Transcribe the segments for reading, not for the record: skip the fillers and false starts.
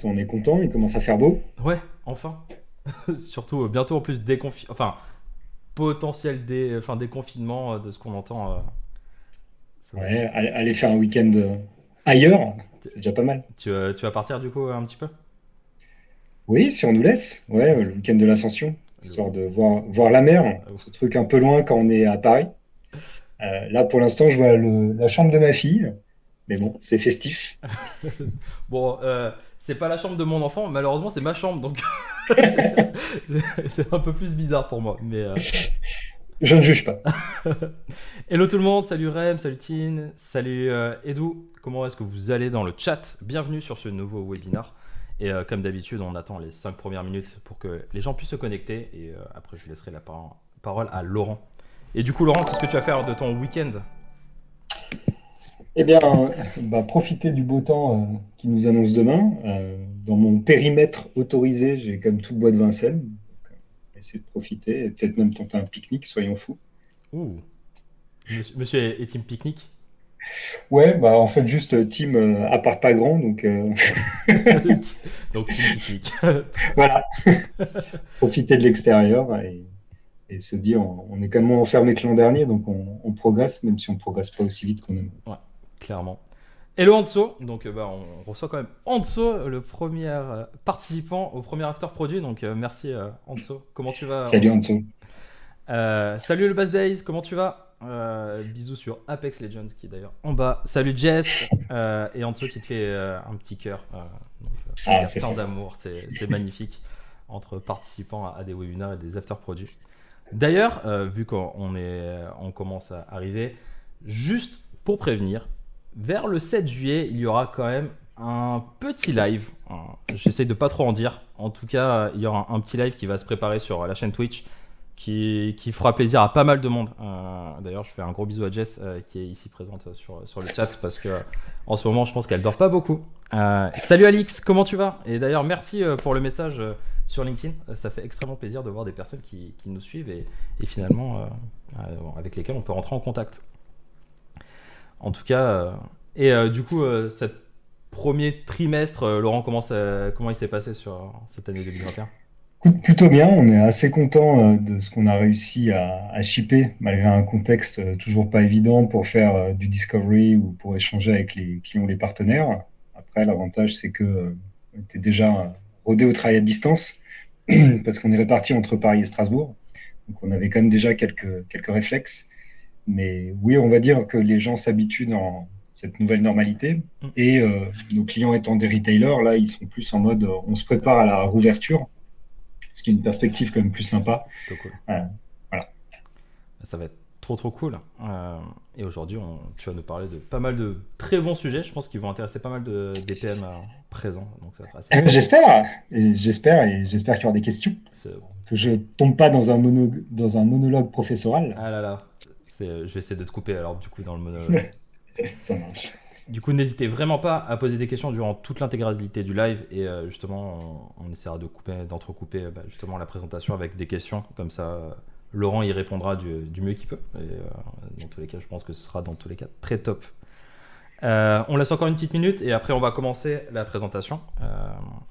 on est content, il commence à faire beau. Ouais, enfin. Surtout bientôt en plus enfin potentiel déconfinement de ce qu'on entend. Ça va être. Ouais, aller faire un week-end ailleurs, Tu, c'est déjà pas mal. tu vas partir du coup un petit peu. Oui, si on nous laisse, ouais, le week-end de l'Ascension, Le- histoire de voir la mer, ce truc un peu loin quand on est à Paris. Là, pour l'instant, je vois la chambre de ma fille, mais bon, c'est festif. Bon, c'est pas la chambre de mon enfant, malheureusement c'est ma chambre, donc c'est c'est un peu plus bizarre pour moi. Je ne juge pas. Hello tout le monde, salut Rem, salut Tine, salut Edu, comment est-ce que vous allez dans le chat? Bienvenue sur ce nouveau webinar. Et comme d'habitude, on attend les 5 premières minutes pour que les gens puissent se connecter. Et après, je laisserai la parole à Laurent. Et du coup, Laurent, qu'est-ce que tu vas faire de ton week-end? Eh bien, profiter du beau temps qui nous annonce demain. Dans mon périmètre autorisé, j'ai comme tout le bois de Vincennes. Donc, essayer de profiter et peut-être même tenter un pique-nique, soyons fous. Ouh, monsieur est team pique-nique. Ouais, en fait, juste team à part pas grand, donc Donc, team pique-nique. voilà, profiter de l'extérieur et se dire on est quand même moins enfermé que l'an dernier, donc on progresse, même si on progresse pas aussi vite qu'on aimerait. Ouais, clairement. Hello Anso, donc on reçoit quand même Anso, le premier participant au premier after produit, donc merci Anso. Comment tu vas Salut Anso? Anto. Salut le Bass Days, comment tu vas? Bisous sur Apex Legends qui est d'ailleurs en bas. Salut Jess et Anso qui te fait un petit cœur. Il y Ah, a c'est plein ça. d'amour, c'est magnifique entre participants à des webinaires et des after produits. D'ailleurs, vu on commence à arriver, juste pour prévenir, vers le 7 juillet, il y aura quand même un petit live. J'essaie de pas trop en dire. En tout cas, il y aura un petit live qui va se préparer sur la chaîne Twitch qui fera plaisir à pas mal de monde. D'ailleurs, je fais un gros bisou à Jess qui est ici présente sur le chat parce que en ce moment, je pense qu'elle dort pas beaucoup. Salut Alix, comment tu vas? Et d'ailleurs, merci pour le message sur LinkedIn. Ça fait extrêmement plaisir de voir des personnes qui nous suivent et finalement avec lesquelles on peut rentrer en contact. En tout cas, du coup, cet premier trimestre, Laurent, comment il s'est passé sur cette année 2021? Plutôt bien, on est assez content de ce qu'on a réussi à shipper, malgré un contexte toujours pas évident pour faire du discovery ou pour échanger avec les clients ou les partenaires. Après, l'avantage, c'est que on était déjà rodé au travail à distance, parce qu'on est répartis entre Paris et Strasbourg. Donc, on avait quand même déjà quelques réflexes. Mais oui, on va dire que les gens s'habituent dans cette nouvelle normalité. Et nos clients étant des retailers, là, ils sont plus en mode on se prépare à la rouverture, ce qui est une perspective quand même plus sympa. Plutôt cool. Voilà. Ça va être trop cool. Et aujourd'hui, tu vas nous parler de pas mal de très bons sujets. Je pense qu'ils vont intéresser pas mal de DPM présents. Donc ça va être assez cool. J'espère qu'il y aura des questions, C'est- que je tombe pas dans un monologue professoral. Ah là là. Je vais essayer de te couper alors du coup dans le monologue. Ça marche. Du coup, n'hésitez vraiment pas à poser des questions durant toute l'intégralité du live et justement, on essaiera d'entrecouper justement la présentation avec des questions. Comme ça, Laurent y répondra du mieux qu'il peut. Et dans tous les cas, je pense que ce sera dans tous les cas très top. On laisse encore une petite minute et après, on va commencer la présentation.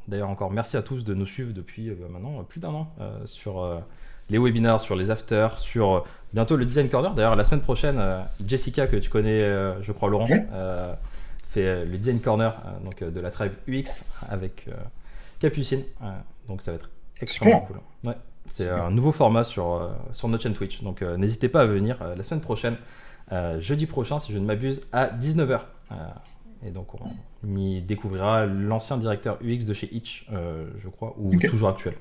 D'ailleurs, encore merci à tous de nous suivre depuis maintenant plus d'un an sur les webinars, sur les afters, sur bientôt le Design Corner. D'ailleurs, la semaine prochaine, Jessica, que tu connais, je crois, Laurent, Ouais. fait le Design Corner de la tribe UX avec Capucine. Donc, ça va être extrêmement Super. cool. Ouais. C'est un nouveau format sur notre chaîne Twitch. Donc, n'hésitez pas à venir la semaine prochaine, jeudi prochain, si je ne m'abuse, à 19h. Et donc, on y découvrira l'ancien directeur UX de chez Itch, je crois, ou Ok. toujours actuel.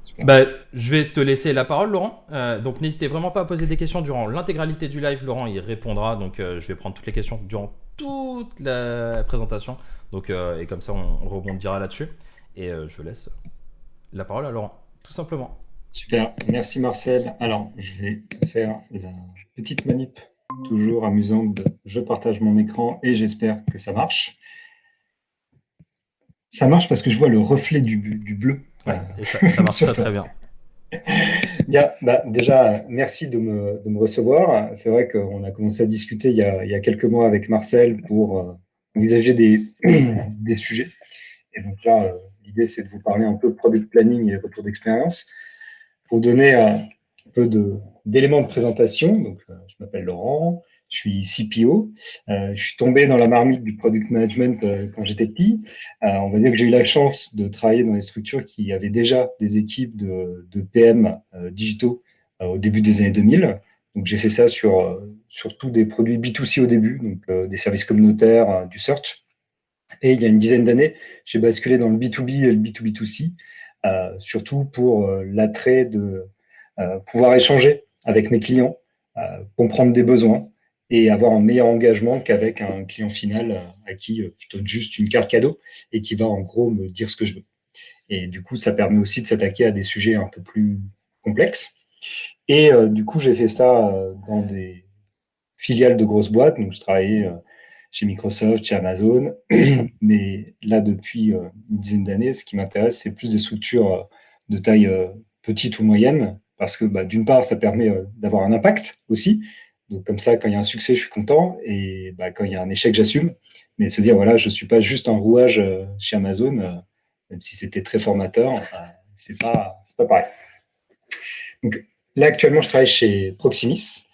Super. Bah, je vais te laisser la parole, Laurent. Donc, n'hésitez vraiment pas à poser des questions durant l'intégralité du live. Laurent y répondra. Donc, je vais prendre toutes les questions durant toute la présentation. Donc, et comme ça, on rebondira là-dessus. Et je laisse la parole à Laurent, tout simplement. Super. Merci Marcel. Alors, je vais faire la petite manip toujours amusante de je partage mon écran et j'espère que ça marche. Ça marche parce que je vois le reflet du bleu Ouais, et ça marche sur très toi. très bien. Bien, déjà, merci de me recevoir. C'est vrai qu'on a commencé à discuter il y a quelques mois avec Marcel pour envisager des sujets. Et donc là, l'idée, c'est de vous parler un peu de product planning et retour d'expérience. Pour vous donner un peu d'éléments de présentation, donc, je m'appelle Laurent, je suis CPO. Je suis tombé dans la marmite du product management quand j'étais petit. On va dire que j'ai eu la chance de travailler dans des structures qui avaient déjà des équipes de PM digitaux au début des années 2000. Donc j'ai fait ça sur surtout des produits B2C au début, donc des services communautaires, du search. Et il y a une dizaine d'années, j'ai basculé dans le B2B et le B2B2C, surtout pour l'attrait de pouvoir échanger avec mes clients, comprendre des besoins et avoir un meilleur engagement qu'avec un client final à qui je donne juste une carte cadeau et qui va en gros me dire ce que je veux. Et du coup, ça permet aussi de s'attaquer à des sujets un peu plus complexes. Et du coup, j'ai fait ça dans des filiales de grosses boîtes. Donc, je travaillais chez Microsoft, chez Amazon. Mais là, depuis une dizaine d'années, ce qui m'intéresse, c'est plus des structures de taille petite ou moyenne, parce que bah, d'une part, ça permet d'avoir un impact aussi. Donc comme ça, quand il y a un succès, je suis content, et bah, quand il y a un échec, j'assume. Mais se dire, voilà, je ne suis pas juste un rouage chez Amazon, même si c'était très formateur, c'est pas pareil. Donc là, actuellement, je travaille chez Proximis.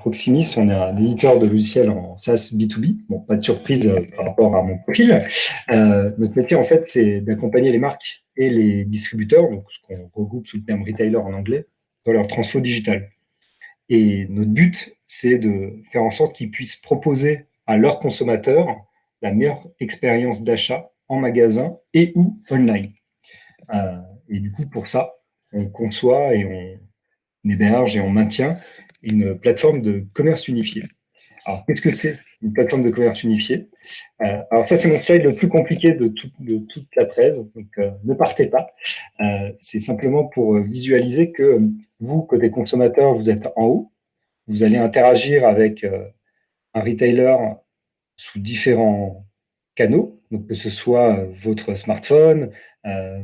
Proximis, on est un éditeur de logiciels en SaaS B2B. Bon, pas de surprise par rapport à mon profil. Notre métier, en fait, c'est d'accompagner les marques et les distributeurs, donc ce qu'on regroupe sous le terme retailer en anglais, dans leur transfo digital. Et notre but, c'est de faire en sorte qu'ils puissent proposer à leurs consommateurs la meilleure expérience d'achat en magasin et ou online. Et du coup, pour ça, on conçoit et on héberge et on maintient une plateforme de commerce unifié. Alors, qu'est-ce que c'est une plateforme de commerce unifié? Alors ça, c'est mon slide le plus compliqué de toute la presse, donc ne partez pas. C'est simplement pour visualiser que vous, côté consommateur, vous êtes en haut, vous allez interagir avec un retailer sous différents canaux, donc que ce soit votre smartphone,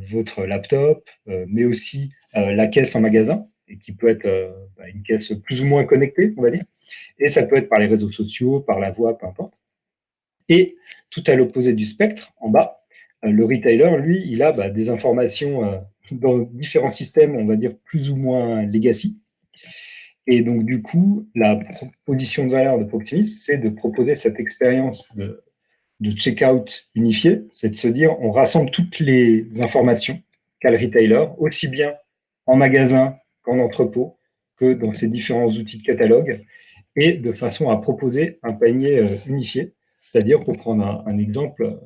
votre laptop, mais aussi la caisse en magasin, et qui peut être une caisse plus ou moins connectée, on va dire. Et ça peut être par les réseaux sociaux, par la voix, peu importe. Et tout à l'opposé du spectre, en bas, le retailer, lui, il a des informations dans différents systèmes, on va dire plus ou moins legacy. Et donc, du coup, la proposition de valeur de Proximis, c'est de proposer cette expérience de checkout unifié, c'est de se dire, on rassemble toutes les informations qu'a le retailer, aussi bien en magasin qu'en entrepôt, que dans ces différents outils de catalogue, et de façon à proposer un panier unifié. C'est-à-dire, pour prendre un exemple,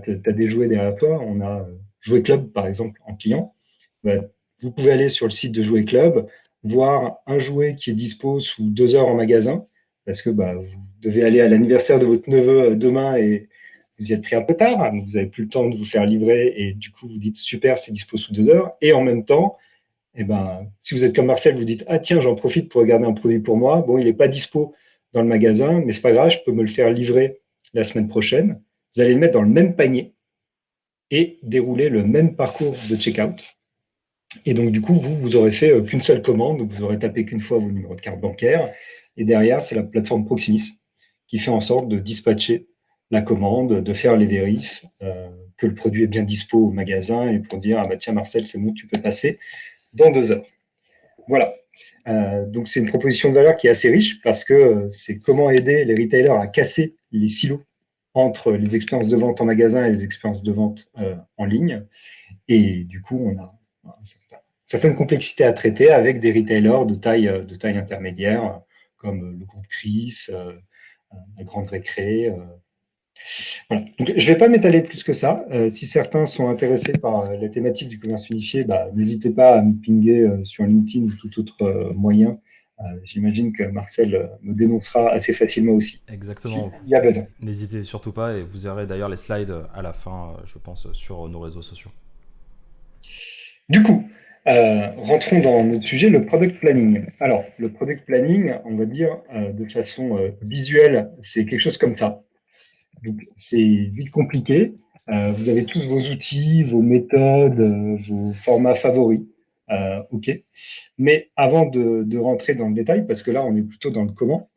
tu as des jouets derrière toi, on a Jouet Club, par exemple, en client. Vous pouvez aller sur le site de Jouet Club, voir un jouet qui est dispo sous 2 heures en magasin, parce que vous devez aller à l'anniversaire de votre neveu demain et vous y êtes pris un peu tard, hein, vous n'avez plus le temps de vous faire livrer et du coup vous dites super, c'est dispo sous 2 heures. Et en même temps, si vous êtes comme Marcel, vous dites ah tiens, j'en profite pour regarder un produit pour moi. Bon, il n'est pas dispo dans le magasin, mais c'est pas grave, je peux me le faire livrer la semaine prochaine. Vous allez le mettre dans le même panier et dérouler le même parcours de checkout. Et donc, du coup, vous aurez fait qu'une seule commande, vous aurez tapé qu'une fois vos numéros de carte bancaire. Et derrière, c'est la plateforme Proximis qui fait en sorte de dispatcher la commande, de faire les vérifs, que le produit est bien dispo au magasin et pour dire, ah tiens, Marcel, c'est bon, tu peux passer dans 2 heures. Voilà. Donc, c'est une proposition de valeur qui est assez riche parce que c'est comment aider les retailers à casser les silos entre les expériences de vente en magasin et les expériences de vente en ligne. Et du coup, on a certaines complexités à traiter avec des retailers de taille intermédiaire, comme le groupe Chris, la Grande Récré. Voilà. Donc, je ne vais pas m'étaler plus que ça. Si certains sont intéressés par la thématique du commerce unifié, n'hésitez pas à me pinguer sur LinkedIn ou tout autre moyen. J'imagine que Marcel me dénoncera assez facilement aussi. Exactement. Il y a besoin. N'hésitez surtout pas et vous aurez d'ailleurs les slides à la fin, je pense, sur nos réseaux sociaux. Du coup, rentrons dans notre sujet, le product planning. Alors, le product planning, on va dire de façon visuelle, c'est quelque chose comme ça. Donc, c'est vite compliqué. Vous avez tous vos outils, vos méthodes, vos formats favoris. OK. Mais avant de rentrer dans le détail, parce que là, on est plutôt dans le comment,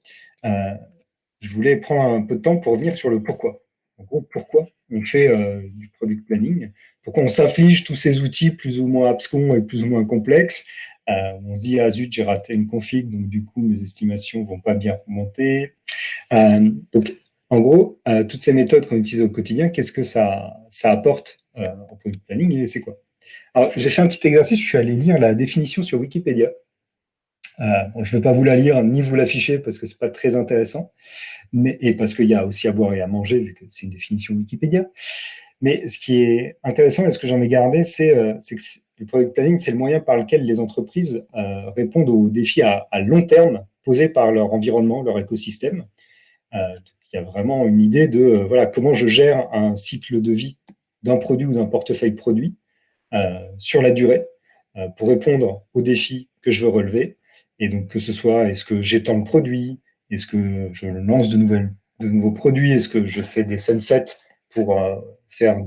je voulais prendre un peu de temps pour revenir sur le pourquoi. En gros, pourquoi on fait du product planning, pourquoi on s'inflige tous ces outils plus ou moins abscons et plus ou moins complexes. On se dit, ah zut, j'ai raté une config, donc du coup, mes estimations vont pas bien remonter. Donc, en gros, toutes ces méthodes qu'on utilise au quotidien, qu'est-ce que ça apporte en product planning et c'est quoi? Alors, j'ai fait un petit exercice, je suis allé lire la définition sur Wikipédia. Bon, je ne vais pas vous la lire ni vous l'afficher parce que c'est pas très intéressant, et parce qu'il y a aussi à boire et à manger vu que c'est une définition Wikipédia. Mais ce qui est intéressant et ce que j'en ai gardé, c'est que le product planning, c'est le moyen par lequel les entreprises répondent aux défis à long terme posés par leur environnement, leur écosystème. Il y a vraiment une idée de voilà, comment je gère un cycle de vie d'un produit ou d'un portefeuille produit sur la durée pour répondre aux défis que je veux relever. Et donc, que ce soit, est-ce que j'étends le produit, est-ce que je lance de nouveaux produits, est-ce que je fais des sunsets pour faire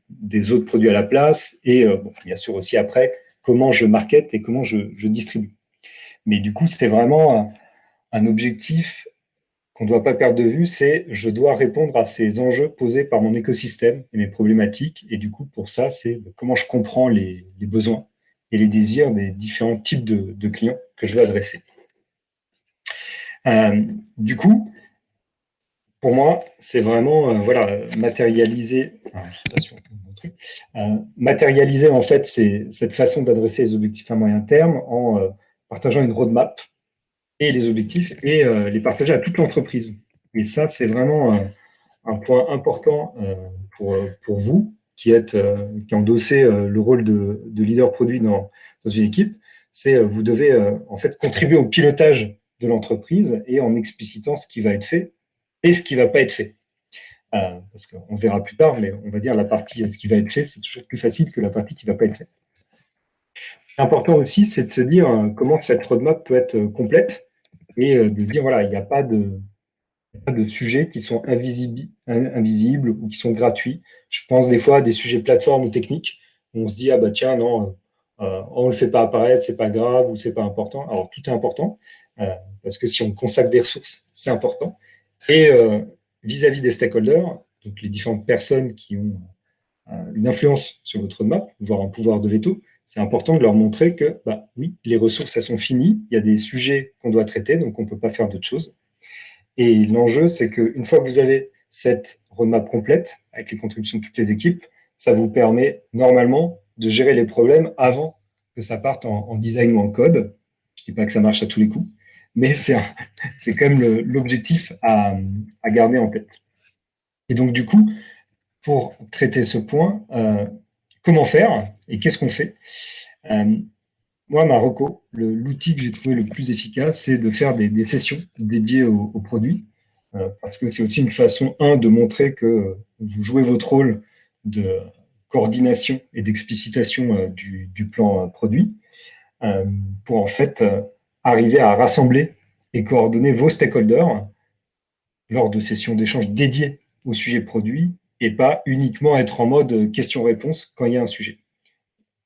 des autres produits à la place, et bon, bien sûr aussi après, comment je market et comment je distribue. Mais du coup, c'était vraiment un objectif qu'on ne doit pas perdre de vue, c'est je dois répondre à ces enjeux posés par mon écosystème et mes problématiques. Et du coup, pour ça, c'est comment je comprends les besoins et les désirs des différents types de clients que je veux adresser. Du coup, pour moi, c'est vraiment voilà, matérialiser. Matérialiser en fait cette façon d'adresser les objectifs à moyen terme en partageant une roadmap et les objectifs et les partager à toute l'entreprise. Et ça, c'est vraiment un point important pour vous qui endossez le rôle de leader produit dans une équipe. C'est vous devez en fait contribuer au pilotage de l'entreprise et en explicitant ce qui va être fait et ce qui ne va pas être fait. Parce qu'on verra plus tard, mais on va dire la partie ce qui va être fait, c'est toujours plus facile que la partie qui ne va pas être faite. Important aussi, c'est de se dire comment cette roadmap peut être complète et de dire, voilà, il n'y a pas de sujets qui sont invisibles ou qui sont gratuits. Je pense des fois à des sujets plateformes ou techniques où on se dit, ah bah tiens, non, on ne le fait pas apparaître, c'est pas grave ou c'est pas important. Alors, tout est important parce que si on consacre des ressources, c'est important. Et vis-à-vis des stakeholders, donc les différentes personnes qui ont une influence sur votre roadmap, voire un pouvoir de veto, c'est important de leur montrer que, bah, oui, les ressources, elles sont finies, il y a des sujets qu'on doit traiter, donc on ne peut pas faire d'autres choses. Et l'enjeu, c'est qu'une fois que vous avez cette roadmap complète, avec les contributions de toutes les équipes, ça vous permet normalement de gérer les problèmes avant que ça parte en design ou en code. Je ne dis pas que ça marche à tous les coups, mais c'est quand même l'objectif à garder en tête. Et donc, du coup, pour traiter ce point, comment faire et qu'est-ce qu'on fait? Moi, ma reco, l'outil que j'ai trouvé le plus efficace, c'est de faire des sessions dédiées aux produits, parce que c'est aussi une façon, de montrer que vous jouez votre rôle de coordination et d'explicitation du plan produit, pour en fait arriver à rassembler et coordonner vos stakeholders lors de sessions d'échange dédiées au sujet produit et pas uniquement être en mode question-réponse quand il y a un sujet.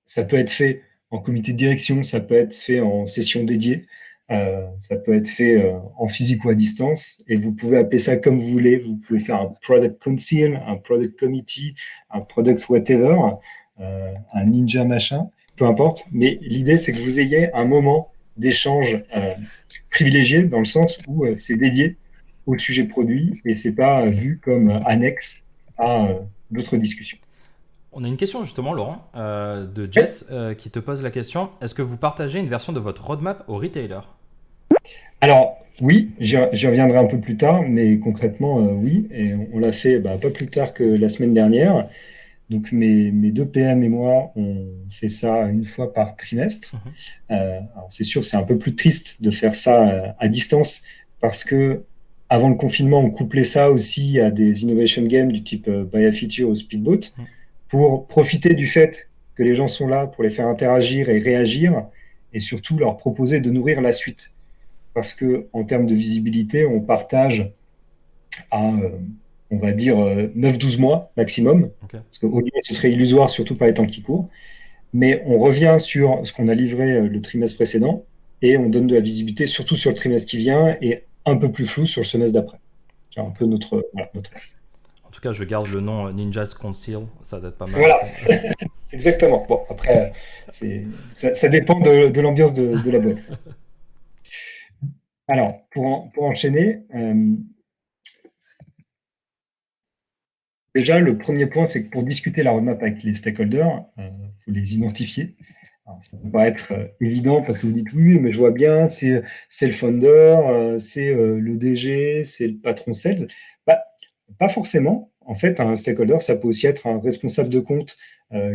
Ça peut être fait en comité de direction, ça peut être fait en session dédiée, ça peut être fait en physique ou à distance, et vous pouvez appeler ça comme vous voulez. Vous pouvez faire un product council, un product committee, un product whatever, un ninja machin, peu importe. Mais l'idée, c'est que vous ayez un moment d'échange privilégié dans le sens où c'est dédié au sujet produit et c'est pas vu comme annexe à d'autres discussions. On a une question justement, Laurent, de Jess qui te pose la question. Est-ce que vous partagez une version de votre roadmap aux retailers? Alors, oui, j'y reviendrai un peu plus tard, mais concrètement, oui. Et on l'a fait pas plus tard que la semaine dernière. Donc, mes deux PM et moi, on fait ça une fois par trimestre. Alors, c'est sûr, c'est un peu plus triste de faire ça à distance parce que avant le confinement, on couplait ça aussi à des innovation games du type Buy a Feature ou Speedboat pour profiter du fait que les gens sont là pour les faire interagir et réagir et surtout leur proposer de nourrir la suite. Parce que en termes de visibilité, on partage à, on va dire, 9-12 mois maximum. Okay. Parce qu'au niveau, ce serait illusoire, surtout par les temps qui courent. Mais on revient sur ce qu'on a livré le trimestre précédent et on donne de la visibilité, surtout sur le trimestre qui vient et un peu plus flou sur le semestre d'après. C'est un peu notre. En tout tout cas, je garde le nom Ninjas Council, ça doit être pas mal. Voilà, exactement. Bon, après, ça dépend de l'ambiance de la boîte. Alors, pour enchaîner, déjà, le premier point, c'est que pour discuter la roadmap avec les stakeholders, faut les identifier. Alors, ça peut pas être évident parce que vous dites oui, mais je vois bien, c'est le founder, c'est le DG, c'est le patron sales. Bah, pas forcément. En fait, un stakeholder, ça peut aussi être un responsable de compte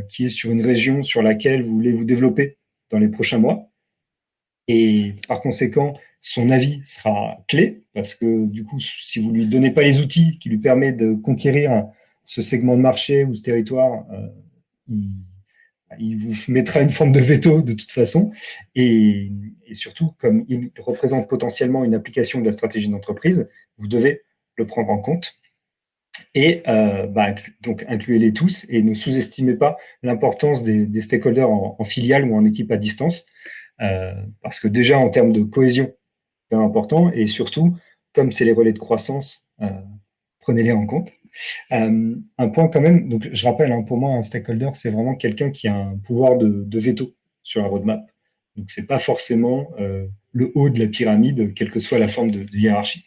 qui est sur une région sur laquelle vous voulez vous développer dans les prochains mois. Et par conséquent, son avis sera clé parce que du coup, si vous lui donnez pas les outils qui lui permettent de conquérir ce segment de marché ou ce territoire, il, il vous mettra une forme de veto de toute façon. Et surtout, comme il représente potentiellement une application de la stratégie d'entreprise, vous devez le prendre en compte. Et donc incluez-les tous et ne sous-estimez pas l'importance des stakeholders en filiale ou en équipe à distance, parce que déjà en termes de cohésion, c'est important, et surtout, comme c'est les relais de croissance, prenez-les en compte. Un point quand même, donc je rappelle, hein, pour moi, un stakeholder, c'est vraiment quelqu'un qui a un pouvoir de veto sur la roadmap. Donc, c'est pas forcément le haut de la pyramide, quelle que soit la forme de hiérarchie.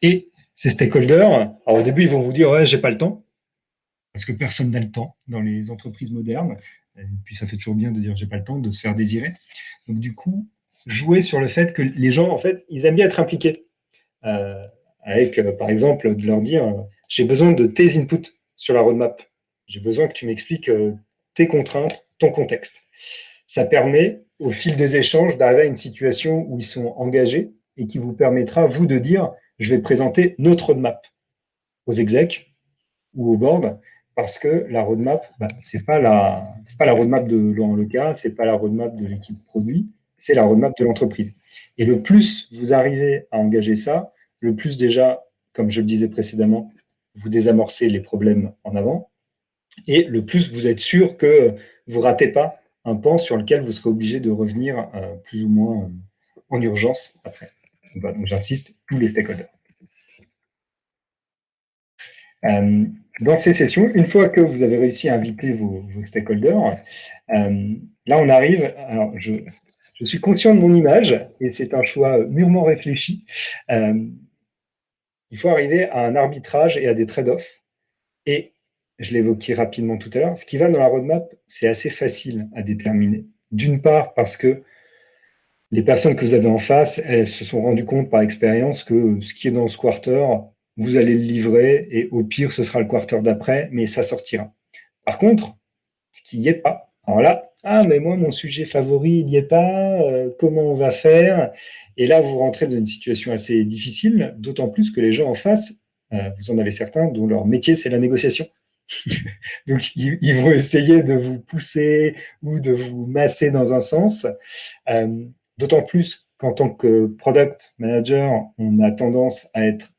Et ces stakeholders, alors au début, ils vont vous dire, ouais, j'ai pas le temps, parce que personne n'a le temps dans les entreprises modernes. Et puis, ça fait toujours bien de dire, j'ai pas le temps, de se faire désirer. Donc, du coup, jouer sur le fait que les gens, en fait, ils aiment bien être impliqués. Euh, avec, par exemple, de leur dire, j'ai besoin de tes inputs sur la roadmap. J'ai besoin que tu m'expliques tes contraintes, ton contexte. Ça permet, au fil des échanges, d'arriver à une situation où ils sont engagés et qui vous permettra, vous, de dire, je vais présenter notre roadmap aux execs ou au board, parce que la roadmap, c'est pas la roadmap de Laurent Leca, c'est pas la roadmap de l'équipe produit, c'est la roadmap de l'entreprise. Et le plus vous arrivez à engager ça, le plus déjà, comme je le disais précédemment, vous désamorcez les problèmes en avant, et le plus vous êtes sûr que vous ratez pas un pan sur lequel vous serez obligé de revenir plus ou moins en urgence après. Donc j'insiste, tous les stakeholders. Dans ces sessions, une fois que vous avez réussi à inviter vos stakeholders, là on arrive, alors je suis conscient de mon image et c'est un choix mûrement réfléchi. Il faut arriver à un arbitrage et à des trade-offs. Et je l'évoquais rapidement tout à l'heure, ce qui va dans la roadmap, c'est assez facile à déterminer. D'une part, parce que les personnes que vous avez en face, elles se sont rendues compte par expérience que ce qui est dans ce quarter, vous allez le livrer et au pire, ce sera le quarter d'après, mais ça sortira. Par contre, ce qui n'y est pas, alors là, ah, mais moi, mon sujet favori, il n'y est pas, comment on va faire? Et là, vous rentrez dans une situation assez difficile, d'autant plus que les gens en face, vous en avez certains dont leur métier, c'est la négociation. Donc, ils vont essayer de vous pousser ou de vous masser dans un sens. D'autant plus qu'en tant que product manager, on a tendance à être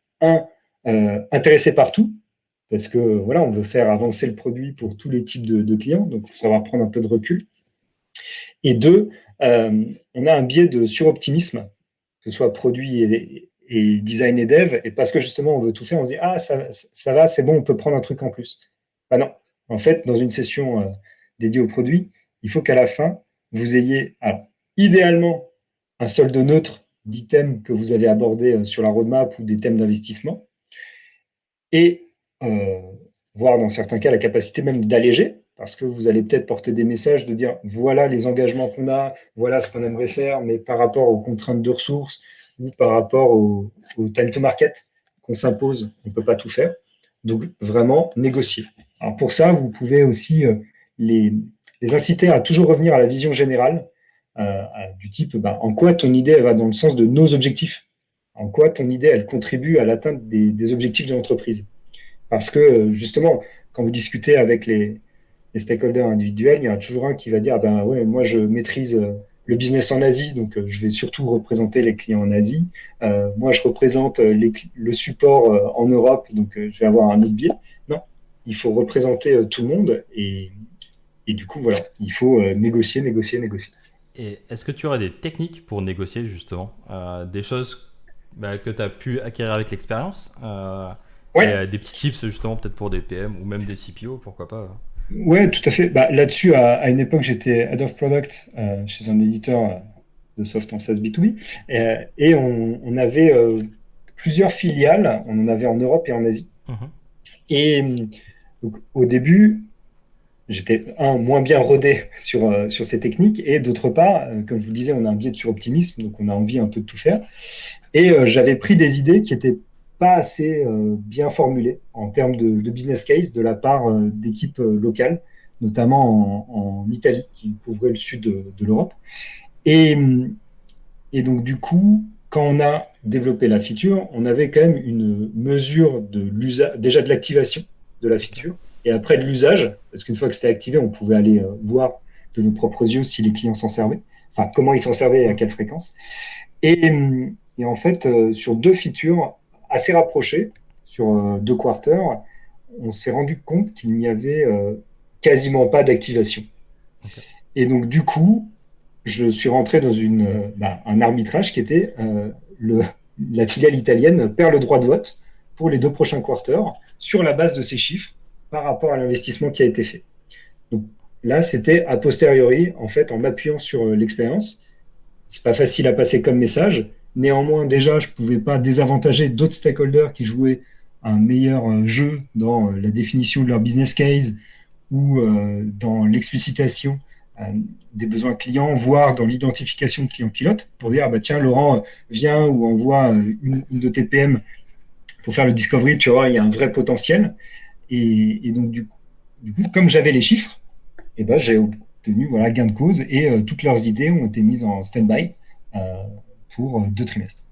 intéressé par tout, parce que voilà, on veut faire avancer le produit pour tous les types de clients, donc il faut savoir prendre un peu de recul. Et deux, on a un biais de suroptimisme, que ce soit produit et design et dev, et parce que justement on veut tout faire, on se dit ah ça va, c'est bon, on peut prendre un truc en plus. Ben non, en fait, dans une session dédiée au produit, il faut qu'à la fin, vous ayez, alors, idéalement, un solde neutre d'items que vous avez abordés sur la roadmap ou des thèmes d'investissement, et voire dans certains cas la capacité même d'alléger, parce que vous allez peut-être porter des messages de dire voilà les engagements qu'on a, voilà ce qu'on aimerait faire, mais par rapport aux contraintes de ressources ou par rapport au time to market qu'on s'impose, on ne peut pas tout faire. Donc vraiment négocier. Alors pour ça, vous pouvez aussi les inciter à toujours revenir à la vision générale, du type en quoi ton idée elle va dans le sens de nos objectifs, en quoi ton idée elle contribue à l'atteinte des objectifs de l'entreprise. Parce que justement, quand vous discutez avec les stakeholders individuels, il y en a toujours un qui va dire ah ben ouais, moi je maîtrise le business en Asie, donc je vais surtout représenter les clients en Asie. Moi je représente le support en Europe, donc je vais avoir un autre biais. Non, il faut représenter tout le monde et du coup voilà, il faut négocier, négocier, négocier. Et est-ce que tu aurais des techniques pour négocier justement des choses que tu as pu acquérir avec l'expérience Et Ouais, des petits tips justement peut-être pour des PM ou même des CPO, pourquoi pas. ouais, tout à fait. Bah, là-dessus, à une époque, j'étais Head of Product chez un éditeur de soft en SaaS B2B. Et on avait plusieurs filiales. On en avait en Europe et en Asie. Mhm. Et donc, au début, j'étais, moins bien rodé sur ces techniques. Et d'autre part, comme je vous le disais, on a un biais de suroptimisme. Donc, on a envie un peu de tout faire. Et j'avais pris des idées qui étaient pas assez bien formulées en termes de business case de la part d'équipes locales, notamment en Italie, qui couvrait le sud de l'Europe. Et, et donc, du coup, quand on a développé la feature, on avait quand même une mesure de l'usage, déjà de l'activation de la Ok. feature, et après de l'usage, parce qu'une fois que c'était activé, on pouvait aller voir de nos propres yeux si les clients s'en servaient, enfin comment ils s'en servaient et à Mhm. quelle fréquence. Et, et en fait, sur deux features assez rapprochées, sur deux quarters, on s'est rendu compte qu'il n'y avait quasiment pas d'activation. Ok. Et donc, du coup, je suis rentré dans un arbitrage qui était le, la filiale italienne perd le droit de vote pour les deux prochains quarters sur la base de ces chiffres par rapport à l'investissement qui a été fait. Donc là, c'était a posteriori, en fait, en m'appuyant sur l'expérience. C'est pas facile à passer comme message. Néanmoins, déjà, je pouvais pas désavantager d'autres stakeholders qui jouaient un meilleur jeu dans la définition de leur business case ou dans l'explicitation euh, des besoins clients, voire dans l'identification de clients pilotes, pour Mhm. dire, bah, tiens, Laurent, viens ou envoie une de tes PM pour faire le discovery, tu vois, il y a un vrai potentiel. Et donc, du coup, comme j'avais les chiffres, et ben, j'ai obtenu voilà, gain de cause et toutes leurs idées ont été mises en stand-by euh, pour 2 trimestres.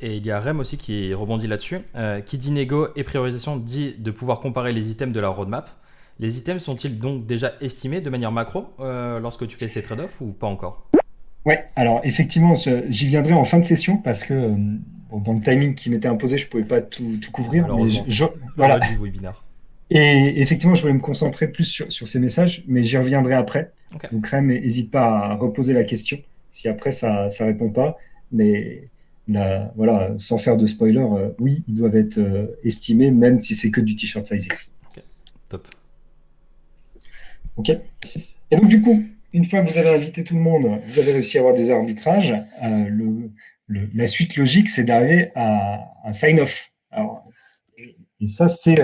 Et il y a Rem aussi qui rebondit là-dessus. Qui dit négo et priorisation dit de pouvoir comparer les items de la roadmap. Les items sont-ils donc déjà estimés de manière macro lorsque tu fais ces trade-offs ou pas encore? Ouais, alors effectivement, j'y viendrai en fin de session parce que bon, dans le timing qui m'était imposé, je ne pouvais pas tout couvrir, mais Malheureusement, c'est la loi voilà. du webinaire. Et effectivement, je voulais me concentrer plus sur ces messages, mais j'y reviendrai après. Ok, Donc, Rem, n'hésite pas à reposer la question si après ça ne répond pas. Mais là, voilà, sans faire de spoiler, oui, ils doivent être estimés, même si c'est que du t-shirt sizing. ok, top. OK. Et donc, du coup, une fois que vous avez invité tout le monde, vous avez réussi à avoir des arbitrages. La suite logique, c'est d'arriver à un sign-off. Alors, et ça, c'est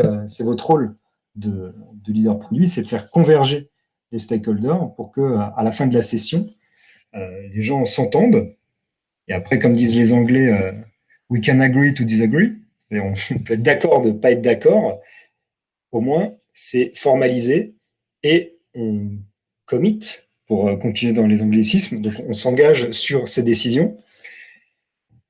votre rôle de leader produit, c'est de faire converger les stakeholders pour que, à la fin de la session, les gens s'entendent. Et après, comme disent les Anglais, we can agree to disagree. C'est-à-dire, on peut être d'accord de ne pas être d'accord. Au moins, c'est formalisé et on commit, pour continuer dans les anglicismes. Donc, on s'engage sur ces décisions,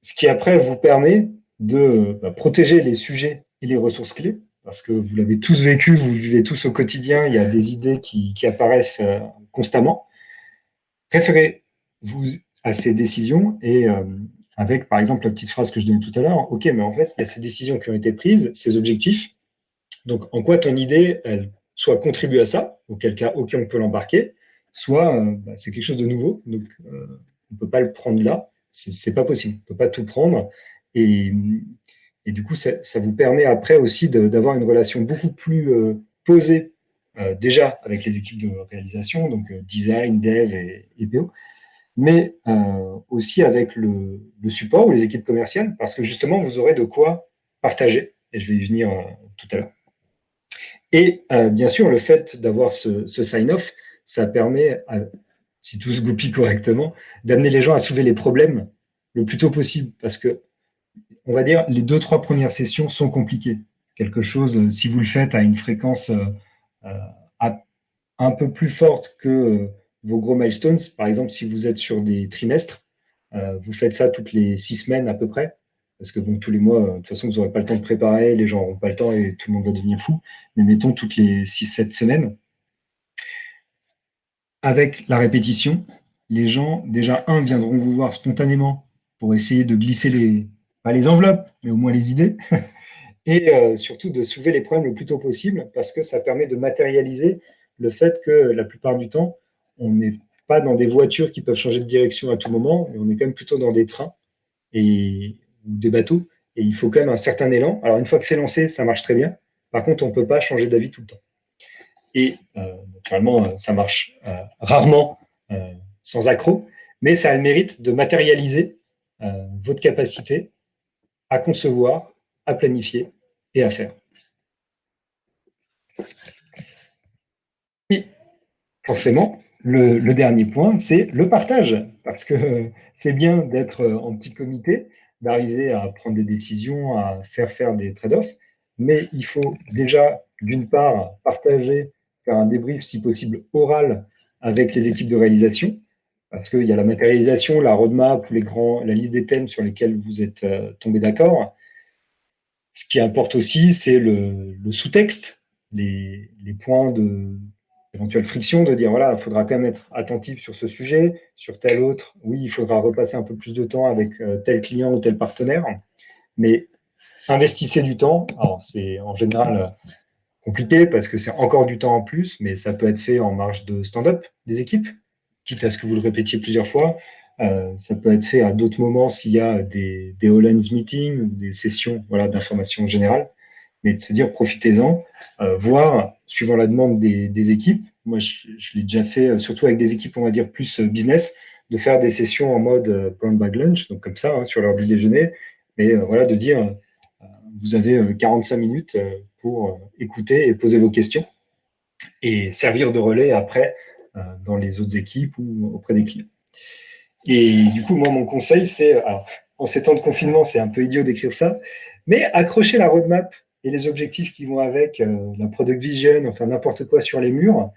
ce qui après vous permet de protéger les sujets et les ressources clés, parce que vous l'avez tous vécu, vous le vivez tous au quotidien, il y a des idées qui apparaissent constamment. Préférez-vous à ces décisions et avec, par exemple, la petite phrase que je donnais tout à l'heure, OK, mais en fait, il y a ces décisions qui ont été prises, ces objectifs. Donc, en quoi ton idée, elle soit contribue à ça, auquel cas, OK, on peut l'embarquer, soit c'est quelque chose de nouveau, donc on ne peut pas le prendre là, c'est pas possible, on ne peut pas tout prendre. Et, et du coup, ça vous permet après aussi d'avoir une relation beaucoup plus posée, déjà avec les équipes de réalisation, donc design, dev et PO, mais aussi avec le support ou les équipes commerciales, parce que justement, vous aurez de quoi partager, et je vais y venir tout à l'heure. Et bien sûr, le fait d'avoir ce sign-off, ça permet, si tout se goupille correctement, d'amener les gens à soulever les problèmes le plus tôt possible. Parce que, on va dire, les 2, 3 premières sessions sont compliquées. Quelque chose, si vous le faites à une fréquence euh, un peu plus forte que vos gros milestones, par exemple, si vous êtes sur des trimestres, vous faites ça toutes les 6 semaines à peu près, parce que bon, tous les mois, de toute façon, vous n'aurez pas le temps de préparer, les gens n'auront pas le temps et tout le monde va devenir fou. Mais mettons toutes les 6, 7 semaines, avec la répétition, les gens, déjà, viendront vous voir spontanément pour essayer de glisser pas les enveloppes, mais au moins les idées, et surtout de soulever les problèmes le plus tôt possible, parce que ça permet de matérialiser le fait que la plupart du temps, on n'est pas dans des voitures qui peuvent changer de direction à tout moment, mais on est quand même plutôt dans des trains ou des bateaux. et il faut quand même un certain élan. Alors, une fois que c'est lancé, ça marche très bien. Par contre, on ne peut pas changer d'avis tout le temps. Et naturellement, ça marche rarement sans accroc, mais ça a le mérite de matérialiser votre capacité à concevoir, à planifier et à faire. Et forcément, le dernier point, c'est le partage, parce que c'est bien d'être en petit comité, d'arriver à prendre des décisions, à faire des trade-offs, mais il faut déjà, d'une part, partager, faire un débrief, si possible, oral avec les équipes de réalisation, parce qu'il y a la matérialisation, la roadmap, la liste des thèmes sur lesquels vous êtes tombés d'accord. Ce qui importe aussi, c'est le sous-texte, les points d'éventuelle friction, de dire voilà, il faudra quand même être attentif sur ce sujet, sur tel autre. Oui, il faudra repasser un peu plus de temps avec tel client ou tel partenaire, mais investissez du temps. Alors, c'est en général compliqué parce que c'est encore du temps en plus, mais ça peut être fait en marge de stand-up des équipes, quitte à ce que vous le répétiez plusieurs fois. Ça peut être fait à d'autres moments s'il y a des all-hands meetings ou des sessions d'information générale, mais de se dire profitez-en, voire, suivant la demande des équipes, moi je l'ai déjà fait, surtout avec des équipes, on va dire, plus business, de faire des sessions en mode brown bag lunch, donc comme ça, sur l'heure du déjeuner, mais de dire vous avez 45 minutes pour écouter et poser vos questions et servir de relais après dans les autres équipes ou auprès des clients. Et du coup, moi, mon conseil, c'est, alors, en ces temps de confinement, c'est un peu idiot d'écrire ça, mais accrocher la roadmap et les objectifs qui vont avec, la product vision, enfin n'importe quoi sur les murs,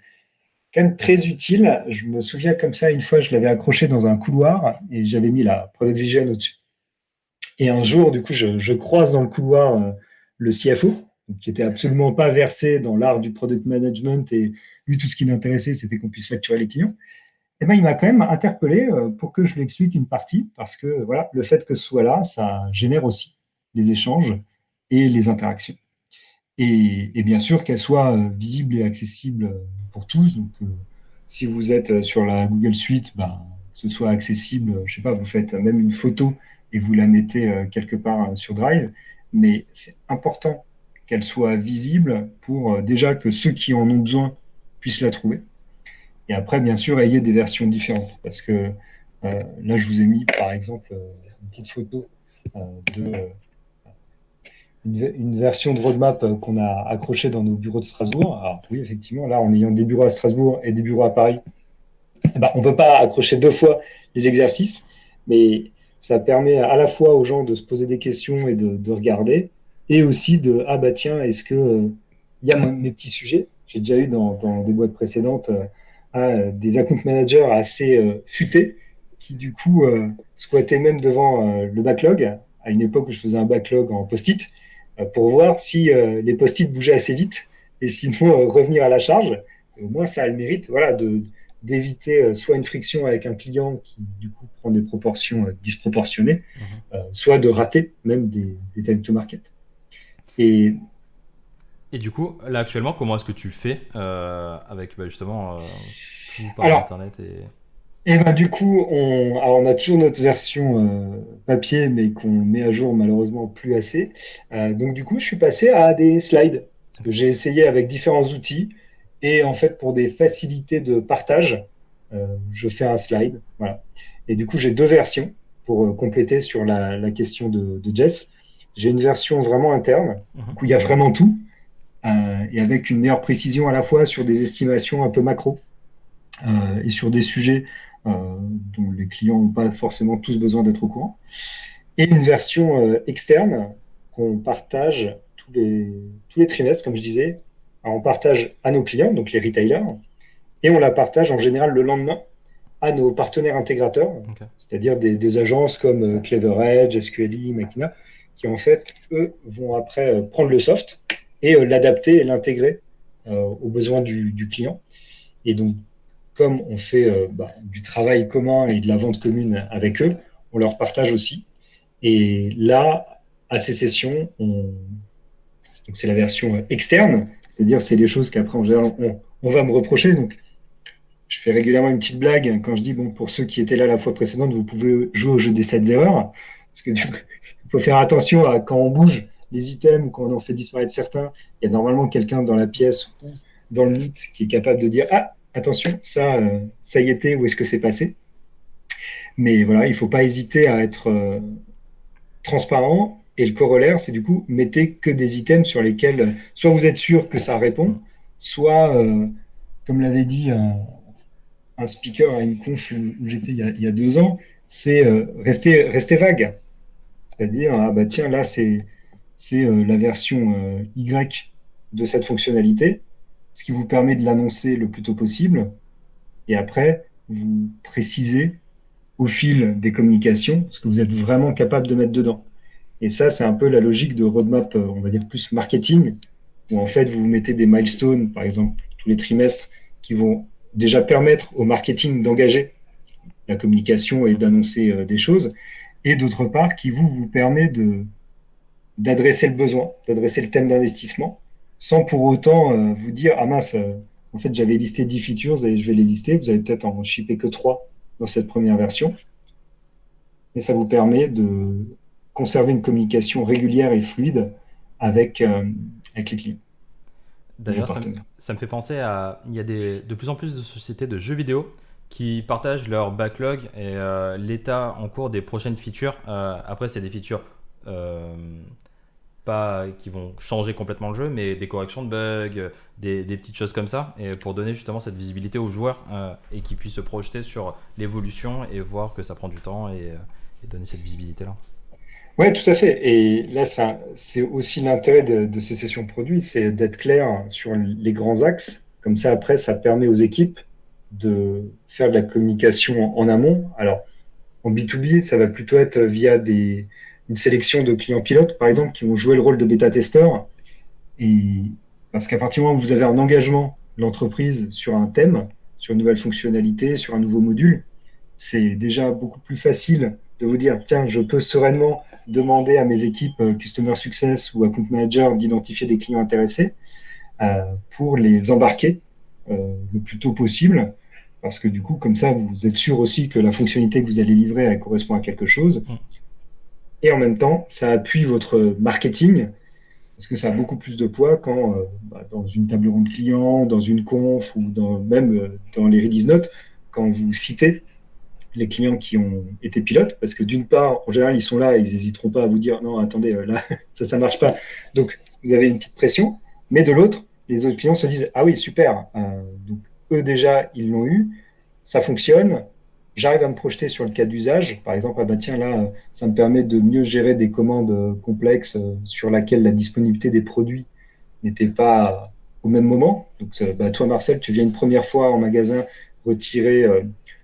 quand même très utile. Je me souviens comme ça, une fois, je l'avais accroché dans un couloir et j'avais mis la product vision au-dessus. Et un jour, du coup, je croise dans le couloir le CFO, qui était absolument pas versé dans l'art du product management, et lui, tout ce qui l'intéressait, c'était qu'on puisse facturer les clients. Et ben, il m'a quand même interpellé pour que je lui explique une partie, parce que voilà, le fait que ce soit là, ça génère aussi les échanges et les interactions. Et bien sûr, qu'elle soit visible et accessible pour tous. Donc, si vous êtes sur la Google Suite, ben, que ce soit accessible, je sais pas, vous faites même une photo et vous la mettez quelque part sur Drive. Mais c'est important qu'elle soit visible pour déjà que ceux qui en ont besoin puissent la trouver. Et après, bien sûr, ayez des versions différentes. Parce que là, je vous ai mis, par exemple, une petite photo de une version de roadmap qu'on a accrochée dans nos bureaux de Strasbourg. Alors oui, effectivement, là, en ayant des bureaux à Strasbourg et des bureaux à Paris, on ne peut pas accrocher deux fois les exercices, mais ça permet à la fois aux gens de se poser des questions et de regarder, et aussi de ah bah tiens, est-ce que il y a mes petits sujets. J'ai déjà eu dans des boîtes précédentes des account managers assez futés qui du coup squattaient même devant le backlog, à une époque où je faisais un backlog en post-it, pour voir si les post-it bougeaient assez vite et sinon revenir à la charge. Et au moins, ça a le mérite d'éviter soit une friction avec un client qui du coup prend des proportions disproportionnées, soit de rater même des time to market. Et du coup, là actuellement, comment est-ce que tu fais avec justement tout par internet et ben, du coup, on a toujours notre version papier, mais qu'on met à jour malheureusement plus assez. Donc du coup, je suis passé à des slides que j'ai essayé avec différents outils. Et en fait, pour des facilités de partage, je fais un slide. Voilà. Et du coup, j'ai deux versions pour compléter sur la question de Jess. J'ai une version vraiment interne, où il y a vraiment tout, et avec une meilleure précision à la fois sur des estimations un peu macro et sur des sujets dont les clients n'ont pas forcément tous besoin d'être au courant. Et une version externe qu'on partage tous les trimestres, comme je disais. Alors, on partage à nos clients, donc les retailers, et on la partage en général le lendemain à nos partenaires intégrateurs, c'est-à-dire des agences comme Clever Edge, SQLi, Machina, qui en fait, eux, vont après prendre le soft et l'adapter et l'intégrer aux besoins du client. Et donc, comme on fait du travail commun et de la vente commune avec eux, on leur partage aussi. Et là, à ces sessions, donc c'est la version externe, c'est-à-dire c'est des choses qu'après, en général, on va me reprocher. Donc, je fais régulièrement une petite blague quand je dis, bon, pour ceux qui étaient là la fois précédente, vous pouvez jouer au jeu des 7 erreurs. Parce que du coup, il faut faire attention à quand on bouge les items ou quand on en fait disparaître certains. Il y a normalement quelqu'un dans la pièce ou dans le mythe qui est capable de dire ah attention ça y était, où est-ce que c'est passé. Mais voilà, il ne faut pas hésiter à être transparent. Et le corollaire, c'est du coup, mettez que des items sur lesquels soit vous êtes sûr que ça répond, soit, comme l'avait dit un speaker à une conf où j'étais il y a 2 ans, c'est rester vague. C'est-à-dire, ah bah tiens, là, c'est la version Y de cette fonctionnalité, ce qui vous permet de l'annoncer le plus tôt possible. Et après, vous précisez au fil des communications ce que vous êtes vraiment capable de mettre dedans. Et ça, c'est un peu la logique de roadmap, on va dire plus marketing, où en fait, vous mettez des milestones, par exemple, tous les trimestres, qui vont déjà permettre au marketing d'engager la communication et d'annoncer des choses, et d'autre part, qui vous permet d'adresser le besoin, d'adresser le thème d'investissement, sans pour autant vous dire, ah mince, en fait, j'avais listé 10 features et je vais les lister, vous allez peut-être en shipper que 3 dans cette première version. Et ça vous permet de conserver une communication régulière et fluide avec les clients, vos D'ailleurs, partenaires. ça me fait penser à. Il y a de plus en plus de sociétés de jeux vidéo qui partagent leur backlog et l'état en cours des prochaines features. Après, c'est des features pas qui vont changer complètement le jeu, mais des corrections de bugs, des petites choses comme ça, et pour donner justement cette visibilité aux joueurs et qu'ils puissent se projeter sur l'évolution et voir que ça prend du temps et donner cette visibilité-là. Oui, tout à fait. Et là, c'est aussi l'intérêt de ces sessions produits, c'est d'être clair sur les grands axes. Comme ça, après, ça permet aux équipes de faire de la communication en amont. Alors, en B2B, ça va plutôt être via une sélection de clients pilotes, par exemple, qui vont jouer le rôle de bêta-testeurs. Et parce qu'à partir du moment où vous avez un engagement de l'entreprise sur un thème, sur une nouvelle fonctionnalité, sur un nouveau module, c'est déjà beaucoup plus facile de vous dire, tiens, je peux sereinement demander à mes équipes Customer Success ou Account Manager d'identifier des clients intéressés pour les embarquer le plus tôt possible. Parce que du coup, comme ça, vous êtes sûr aussi que la fonctionnalité que vous allez livrer, elle correspond à quelque chose. Et en même temps, ça appuie votre marketing, parce que ça a beaucoup plus de poids quand, dans une table ronde client, dans une conf ou même dans les release notes, quand vous citez les clients qui ont été pilotes, parce que d'une part, en général, ils sont là et ils n'hésiteront pas à vous dire non, attendez, là, ça marche pas. Donc, vous avez une petite pression, mais de l'autre, les autres clients se disent ah oui, super. Donc, eux déjà, ils l'ont eu, ça fonctionne. J'arrive à me projeter sur le cas d'usage. Par exemple, ah bah tiens, là, ça me permet de mieux gérer des commandes complexes sur laquelle la disponibilité des produits n'était pas au même moment. Donc, bah, toi, Marcel, tu viens une première fois en magasin retirer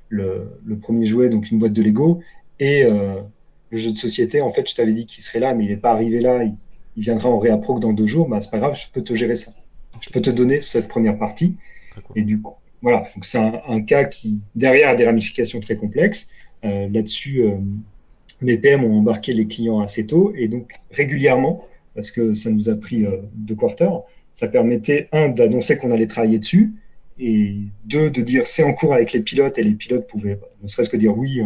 le premier jouet, donc une boîte de Lego, et le jeu de société, en fait, je t'avais dit qu'il serait là, mais il n'est pas arrivé là, il viendra en réapproc dans 2 jours, bah, c'est pas grave, je peux te gérer ça. Je peux te donner cette première partie. Très cool. Et du coup, voilà, donc c'est un cas qui, derrière, a des ramifications très complexes. Là-dessus, mes PM ont embarqué les clients assez tôt, et donc régulièrement, parce que ça nous a pris 2 quarters, ça permettait, d'annoncer qu'on allait travailler dessus, et 2, de dire c'est en cours avec les pilotes, et les pilotes pouvaient ne serait-ce que dire oui,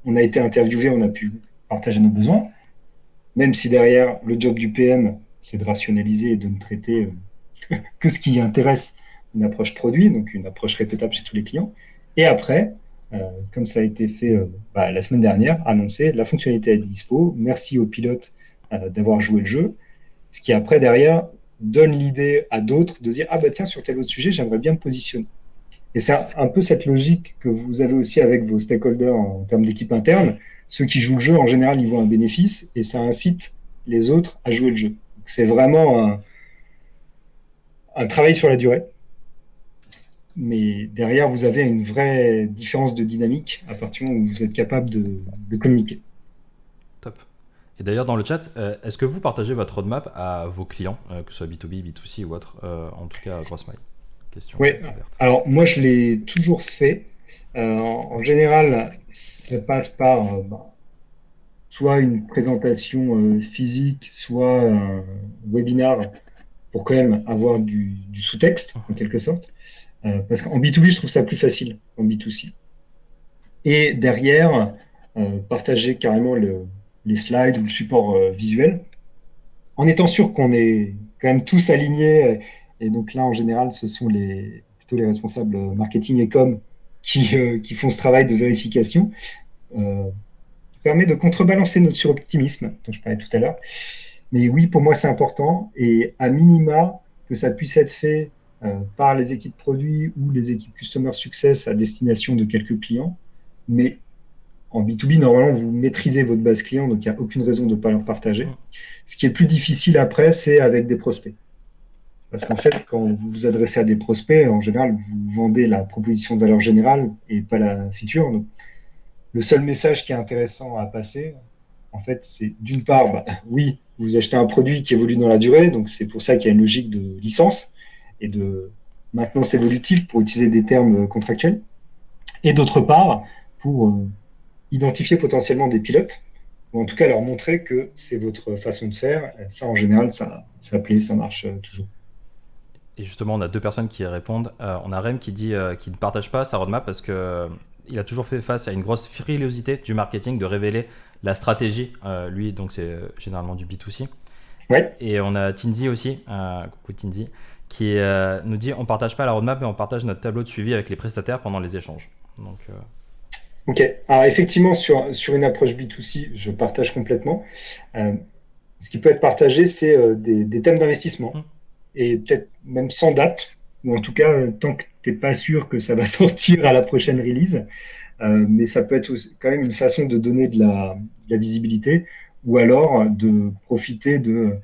on a été interviewé, on a pu partager nos besoins, même si derrière, le job du PM, c'est de rationaliser et de ne traiter que ce qui intéresse une approche produit, donc une approche répétable chez tous les clients. Et après, comme ça a été fait la semaine dernière, annoncer la fonctionnalité est dispo, merci aux pilotes d'avoir joué le jeu, ce qui après derrière donne l'idée à d'autres de dire ah bah tiens sur tel autre sujet j'aimerais bien me positionner. Et c'est un peu cette logique que vous avez aussi avec vos stakeholders en termes d'équipe interne. Ceux qui jouent le jeu en général ils voient un bénéfice et ça incite les autres à jouer le jeu. Donc, c'est vraiment un travail sur la durée. Mais derrière, vous avez une vraie différence de dynamique à partir du moment où vous êtes capable de communiquer. Top. Et d'ailleurs, dans le chat, est-ce que vous partagez votre roadmap à vos clients, que ce soit B2B, B2C ou autre, en tout cas à GrossMind? Question Oui, ouverte. alors moi je l'ai toujours fait. En général, ça passe par soit une présentation physique, soit un webinar pour quand même avoir du sous-texte, en quelque sorte. Parce qu'en B2B, je trouve ça plus facile qu'en B2C. Et derrière, partager carrément les slides ou le support visuel, en étant sûr qu'on est quand même tous alignés. Et donc là, en général, ce sont plutôt les responsables marketing et com qui font ce travail de vérification, qui permet de contrebalancer notre suroptimisme dont je parlais tout à l'heure. Mais oui, pour moi, c'est important. Et à minima, que ça puisse être fait par les équipes produits ou les équipes Customer Success à destination de quelques clients. Mais en B2B, normalement, vous maîtrisez votre base client, donc il n'y a aucune raison de ne pas leur partager. Ce qui est plus difficile après, c'est avec des prospects. Parce qu'en fait, quand vous vous adressez à des prospects, en général, vous vendez la proposition de valeur générale et pas la feature. Donc, le seul message qui est intéressant à passer, en fait, c'est d'une part, oui, vous achetez un produit qui évolue dans la durée, donc c'est pour ça qu'il y a une logique de licence et de maintenance évolutive pour utiliser des termes contractuels. Et d'autre part, pour identifier potentiellement des pilotes, ou en tout cas leur montrer que c'est votre façon de faire. Ça, en général, ça plaît, ça marche toujours. Et justement, on a deux personnes qui répondent. On a Rem qui dit qu'il ne partage pas sa roadmap parce que il a toujours fait face à une grosse frilosité du marketing de révéler la stratégie. Lui, donc c'est généralement du B2C. Ouais. Et on a Tinzi aussi, coucou Tinzi, qui nous dit on partage pas la roadmap, mais on partage notre tableau de suivi avec les prestataires pendant les échanges. Donc, Ok. Alors effectivement, sur une approche B2C, je partage complètement. Ce qui peut être partagé, c'est des thèmes d'investissement. Et peut-être même sans date, ou en tout cas, tant que tu n'es pas sûr que ça va sortir à la prochaine release. Mais ça peut être quand même une façon de donner de la visibilité, ou alors de profiter de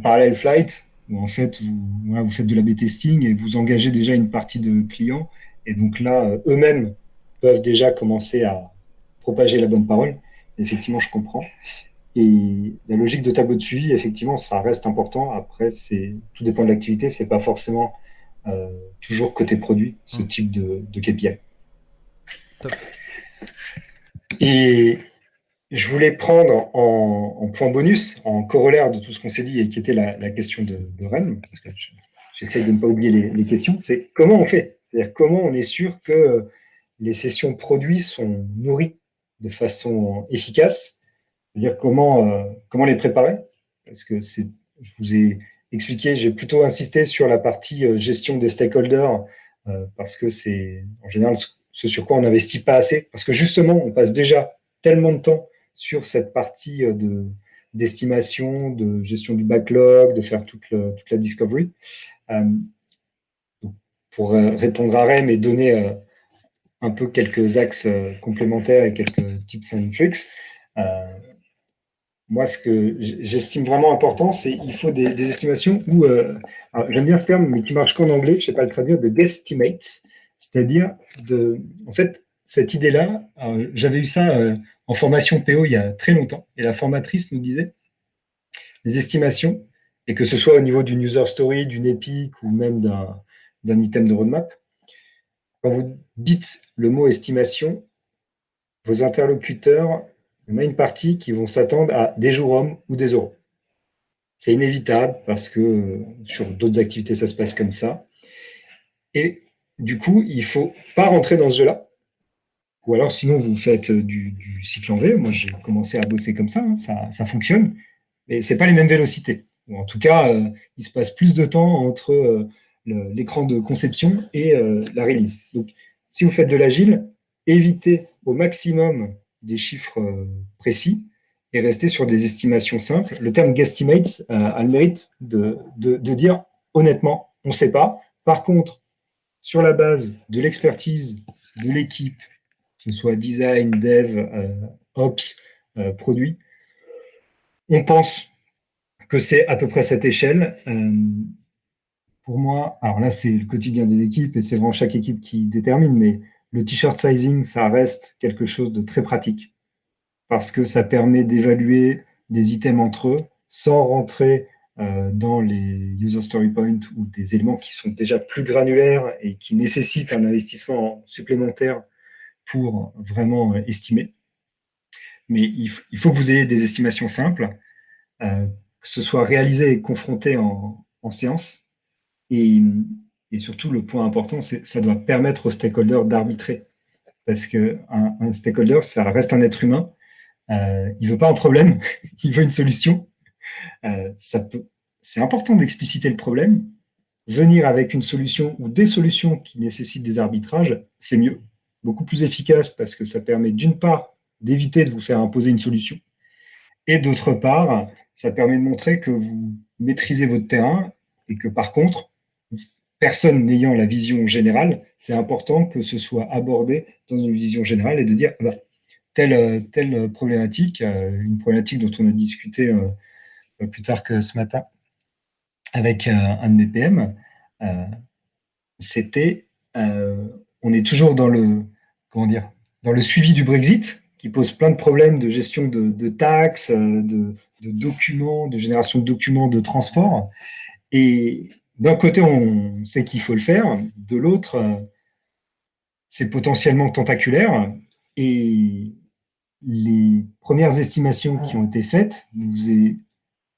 Parallel Flight, où en fait, vous faites de l'A/B testing et vous engagez déjà une partie de clients. Et donc là, eux-mêmes peuvent déjà commencer à propager la bonne parole. Effectivement, je comprends. Et la logique de tableau de suivi, effectivement, ça reste important. Après, tout dépend de l'activité. C'est pas forcément toujours côté produit, ce type de KPI. top. Et je voulais prendre en point bonus, en corollaire de tout ce qu'on s'est dit et qui était la question de Rennes, parce que j'essaye de ne pas oublier les questions, c'est comment on fait? C'est-à-dire comment on est sûr que les sessions produits sont nourries de façon efficace? C'est-à-dire comment les préparer? Parce que je vous ai expliqué, j'ai plutôt insisté sur la partie gestion des stakeholders, parce que c'est en général ce sur quoi on n'investit pas assez, parce que justement, on passe déjà tellement de temps sur cette partie d'estimation, de gestion du backlog, de faire toute la discovery. Euh, pour répondre à Rem et donner un peu quelques axes complémentaires et quelques tips and tricks, moi, ce que j'estime vraiment important, c'est qu'il faut des estimations où, j'aime bien ce terme, mais qui marche qu'en anglais, je ne sais pas le traduire, de guesstimates, c'est-à-dire en fait, cette idée-là, j'avais eu ça en formation PO il y a très longtemps, et la formatrice nous disait, les estimations, et que ce soit au niveau d'une user story, d'une épique ou même d'un item de roadmap, quand vous dites le mot estimation, vos interlocuteurs, il y en a une partie qui vont s'attendre à des jours hommes ou des euros. C'est inévitable parce que sur d'autres activités, ça se passe comme ça. Et du coup, il ne faut pas rentrer dans ce jeu-là. Ou alors, sinon, vous faites du cycle en V. Moi, j'ai commencé à bosser comme ça, hein, ça fonctionne. Mais ce n'est pas les mêmes vélocités. Ou en tout cas, il se passe plus de temps entre l'écran de conception et la release. Donc, si vous faites de l'agile, évitez au maximum des chiffres précis et restez sur des estimations simples. Le terme guesstimate a le mérite de dire honnêtement, on ne sait pas. Par contre, sur la base de l'expertise de l'équipe, que ce soit design, dev, ops, produit, on pense que c'est à peu près cette échelle. Pour moi, alors là, c'est le quotidien des équipes et c'est vraiment chaque équipe qui détermine, mais le t-shirt sizing, ça reste quelque chose de très pratique parce que ça permet d'évaluer des items entre eux sans rentrer dans les user story points ou des éléments qui sont déjà plus granulaires et qui nécessitent un investissement supplémentaire pour vraiment estimer. Mais il faut que vous ayez des estimations simples, que ce soit réalisé et confronté en séance. Et surtout, le point important, c'est que ça doit permettre aux stakeholders d'arbitrer. parce qu'un stakeholder, ça reste un être humain. Il ne veut pas un problème, il veut une solution. C'est important d'expliciter le problème. Venir avec une solution ou des solutions qui nécessitent des arbitrages, c'est mieux. Beaucoup plus efficace parce que ça permet d'une part d'éviter de vous faire imposer une solution et d'autre part, ça permet de montrer que vous maîtrisez votre terrain et que par contre, personne n'ayant la vision générale, c'est important que ce soit abordé dans une vision générale et de dire bah, telle problématique, une problématique dont on a discuté plus tard que ce matin avec un de mes PM, c'était, on est toujours dans le, comment dire, dans le suivi du Brexit, qui pose plein de problèmes de gestion de taxes, de documents, de génération de documents de transport. Et d'un côté, on sait qu'il faut le faire, de l'autre, c'est potentiellement tentaculaire. Et les premières estimations qui ont été faites nous faisaient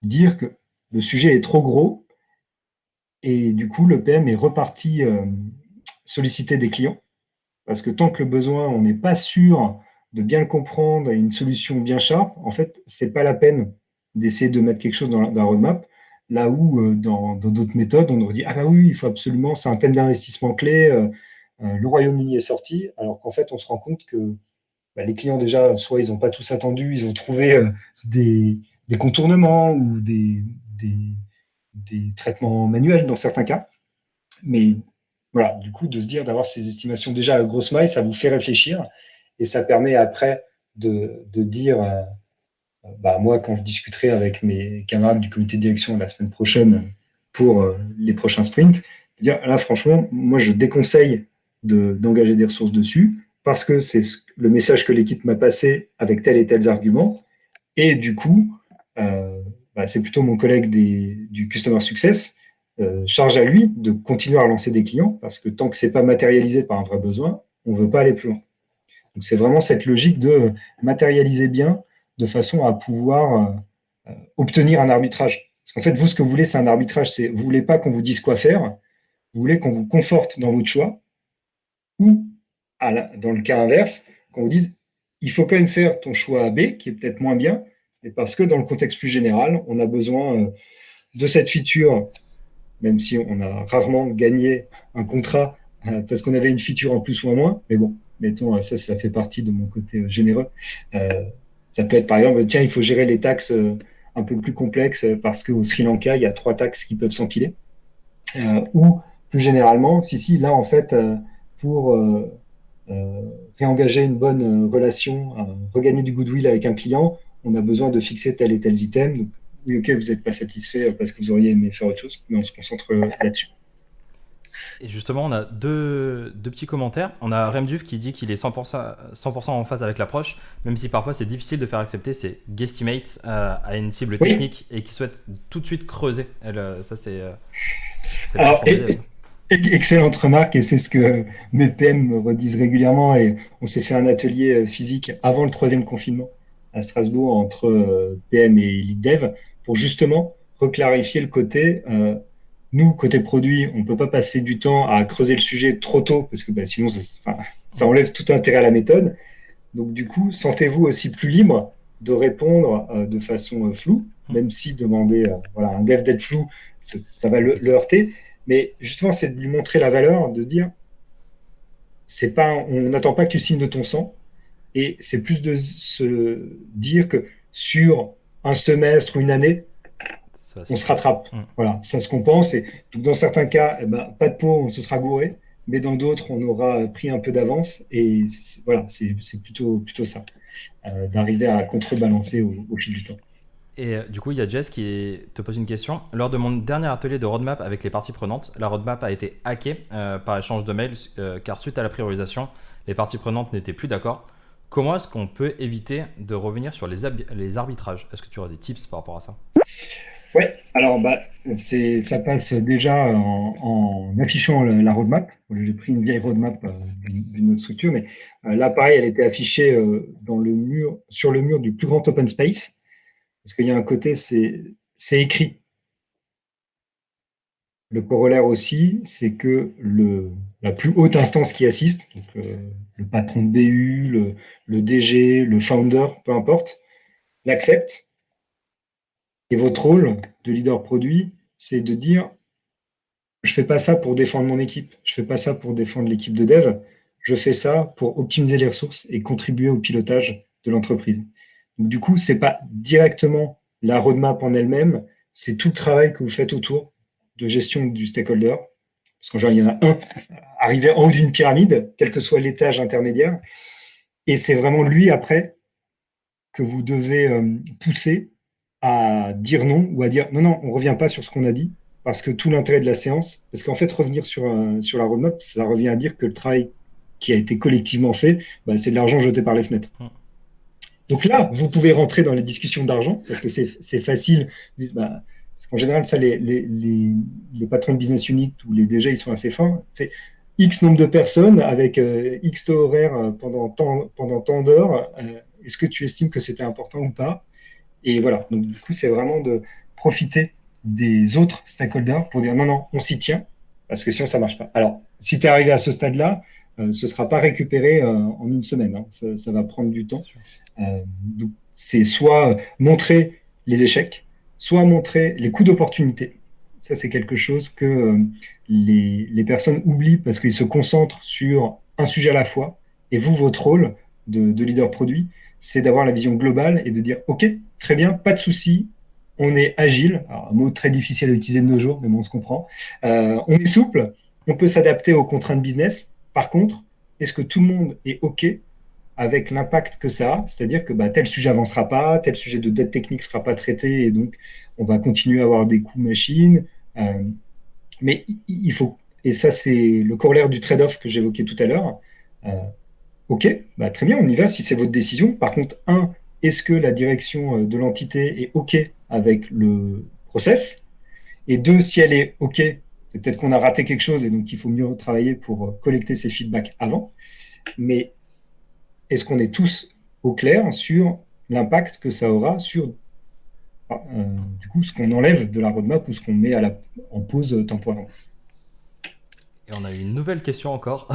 dire que le sujet est trop gros. Et du coup, le PM est reparti solliciter des clients. Parce que tant que le besoin, on n'est pas sûr de bien le comprendre et une solution bien sharp, en fait, c'est pas la peine d'essayer de mettre quelque chose dans la roadmap. Là où, dans d'autres méthodes, on aurait dit, ah bah oui, il faut absolument, c'est un thème d'investissement clé, le Royaume-Uni est sorti, alors qu'en fait, on se rend compte que bah, les clients, déjà, soit ils n'ont pas tous attendu, ils ont trouvé des contournements ou des traitements manuels dans certains cas. Mais voilà, du coup, de se dire d'avoir ces estimations déjà à grosse maille, ça vous fait réfléchir et ça permet après de dire, bah, moi, quand je discuterai avec mes camarades du comité de direction la semaine prochaine pour les prochains sprints, de dire là, franchement, moi, je déconseille d'engager des ressources dessus parce que c'est le message que l'équipe m'a passé avec tels et tels arguments. Et du coup, bah, c'est plutôt mon collègue du Customer Success charge à lui de continuer à relancer des clients parce que tant que c'est pas matérialisé par un vrai besoin, on ne veut pas aller plus loin. Donc c'est vraiment cette logique de matérialiser bien de façon à pouvoir obtenir un arbitrage. Parce qu'en fait, vous, ce que vous voulez, c'est un arbitrage. Vous voulez pas qu'on vous dise quoi faire, vous voulez qu'on vous conforte dans votre choix ou, dans le cas inverse, qu'on vous dise il faut quand même faire ton choix B, qui est peut-être moins bien, mais parce que dans le contexte plus général, on a besoin de cette feature, même si on a rarement gagné un contrat parce qu'on avait une feature en plus ou en moins. Mais bon, mettons, ça fait partie de mon côté généreux. Ça peut être par exemple, tiens, il faut gérer les taxes un peu plus complexes parce qu'au Sri Lanka, il y a 3 taxes qui peuvent s'empiler. Ou plus généralement, si, là, en fait, pour réengager une bonne relation, regagner du goodwill avec un client, on a besoin de fixer tel et tel item. Donc, oui, ok, vous n'êtes pas satisfait parce que vous auriez aimé faire autre chose, mais on se concentre là-dessus. Et justement, on a deux petits commentaires. On a Remduf qui dit qu'il est 100% en phase avec l'approche, même si parfois c'est difficile de faire accepter ses guesstimates à une cible Oui. technique et qui souhaite tout de suite creuser. Ça, c'est Alors, excellente remarque, et c'est ce que mes PM me redisent régulièrement. Et on s'est fait un atelier physique avant le 3e confinement à Strasbourg entre PM et lead dev pour justement reclarifier le côté. Nous, côté produit, on ne peut pas passer du temps à creuser le sujet trop tôt parce que bah, sinon, ça enlève tout intérêt à la méthode. Donc, du coup, sentez-vous aussi plus libre de répondre de façon floue, même si demander voilà, un dev d'être flou, ça va le heurter. Mais justement, c'est de lui montrer la valeur, de dire, on n'attend pas que tu signes de ton sang, et c'est plus de se dire que sur un semestre ou une année, on se rattrape. Voilà, ça se compense. Et donc dans certains cas, eh ben, pas de peau, on se sera gouré, mais dans d'autres, on aura pris un peu d'avance. Et voilà, c'est plutôt ça, d'arriver à contrebalancer au fil du temps. Et du coup, il y a Jess qui te pose une question. Lors de mon dernier atelier de roadmap avec les parties prenantes, la roadmap a été hackée par échange de mails car suite à la priorisation, les parties prenantes n'étaient plus d'accord. Comment est-ce qu'on peut éviter de revenir sur les arbitrages? Est-ce que tu auras des tips par rapport à ça? Ouais, alors bah, ça passe déjà en affichant la roadmap. J'ai pris une vieille roadmap d'une autre structure, mais là, pareil, elle était affichée sur le mur du plus grand open space, parce qu'il y a un côté, c'est écrit. le corollaire aussi, c'est que la plus haute instance qui assiste, donc le patron de BU, le DG, le founder, peu importe, l'accepte. Et votre rôle de leader produit, c'est de dire, je fais pas ça pour défendre mon équipe, je fais pas ça pour défendre l'équipe de dev, je fais ça pour optimiser les ressources et contribuer au pilotage de l'entreprise. Donc, du coup, c'est pas directement la roadmap en elle-même, c'est tout le travail que vous faites autour de gestion du stakeholder. Parce qu'en général, il y en a un arrivé en haut d'une pyramide, quel que soit l'étage intermédiaire. Et c'est vraiment lui, après, que vous devez pousser à dire non ou à dire non, non, on ne revient pas sur ce qu'on a dit. Parce que tout l'intérêt de la séance, parce qu'en fait, revenir sur la roadmap, ça revient à dire que le travail qui a été collectivement fait, bah, c'est de l'argent jeté par les fenêtres. Donc là, vous pouvez rentrer dans les discussions d'argent, parce que c'est facile. Bah, parce qu'en général, ça, les patrons de business unit ou les DG, ils sont assez fins. C'est X nombre de personnes avec X taux horaire pendant tant d'heures. Est-ce que tu estimes que c'était important ou pas? Et voilà. Donc, du coup, c'est vraiment de profiter des autres stakeholders pour dire non, non, on s'y tient, parce que sinon, ça ne marche pas. Alors, si tu es arrivé à ce stade-là, ce ne sera pas récupéré en une semaine. Hein. Ça va prendre du temps. Donc, c'est soit montrer les échecs, soit montrer les coûts d'opportunité. Ça, c'est quelque chose que les personnes oublient parce qu'ils se concentrent sur un sujet à la fois. Et vous, votre rôle de leader produit, c'est d'avoir la vision globale et de dire, OK, très bien, pas de souci, on est agile. Alors, un mot très difficile à utiliser de nos jours, mais bon, on se comprend. On est souple, on peut s'adapter aux contraintes business. Par contre, est-ce que tout le monde est OK avec l'impact que ça a, c'est-à-dire que bah, tel sujet avancera pas, tel sujet de dette technique sera pas traité, et donc on va continuer à avoir des coûts machines. Mais il faut, et ça c'est le corollaire du trade-off que j'évoquais tout à l'heure. Euh, ok, bah, très bien, on y va si c'est votre décision. Par contre, est-ce que la direction de l'entité est ok avec le process? Et deux, si elle est ok, c'est peut-être qu'on a raté quelque chose et donc il faut mieux travailler pour collecter ces feedbacks avant. Mais est-ce qu'on est tous au clair sur l'impact que ça aura sur du coup ce qu'on enlève de la roadmap ou ce qu'on met en pause temporairement. Et on a une nouvelle question encore.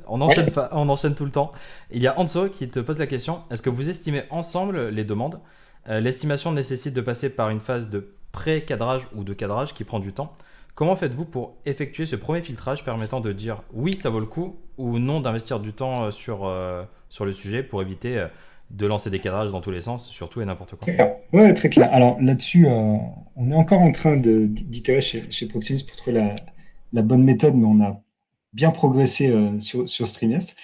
On enchaîne Ouais. pas, on enchaîne tout le temps. Il y a Anso qui te pose la question, est-ce que vous estimez ensemble les demandes? L'estimation nécessite de passer par une phase de pré-cadrage ou de cadrage qui prend du temps. Comment faites-vous pour effectuer ce premier filtrage permettant de dire oui, ça vaut le coup ou non d'investir du temps sur le sujet pour éviter de lancer des cadrages dans tous les sens, surtout et n'importe quoi? Très clair. Ouais, très clair. Alors là-dessus, on est encore en train d'itérer chez Proximus pour trouver la bonne méthode, mais on a bien progressé sur ce trimestre.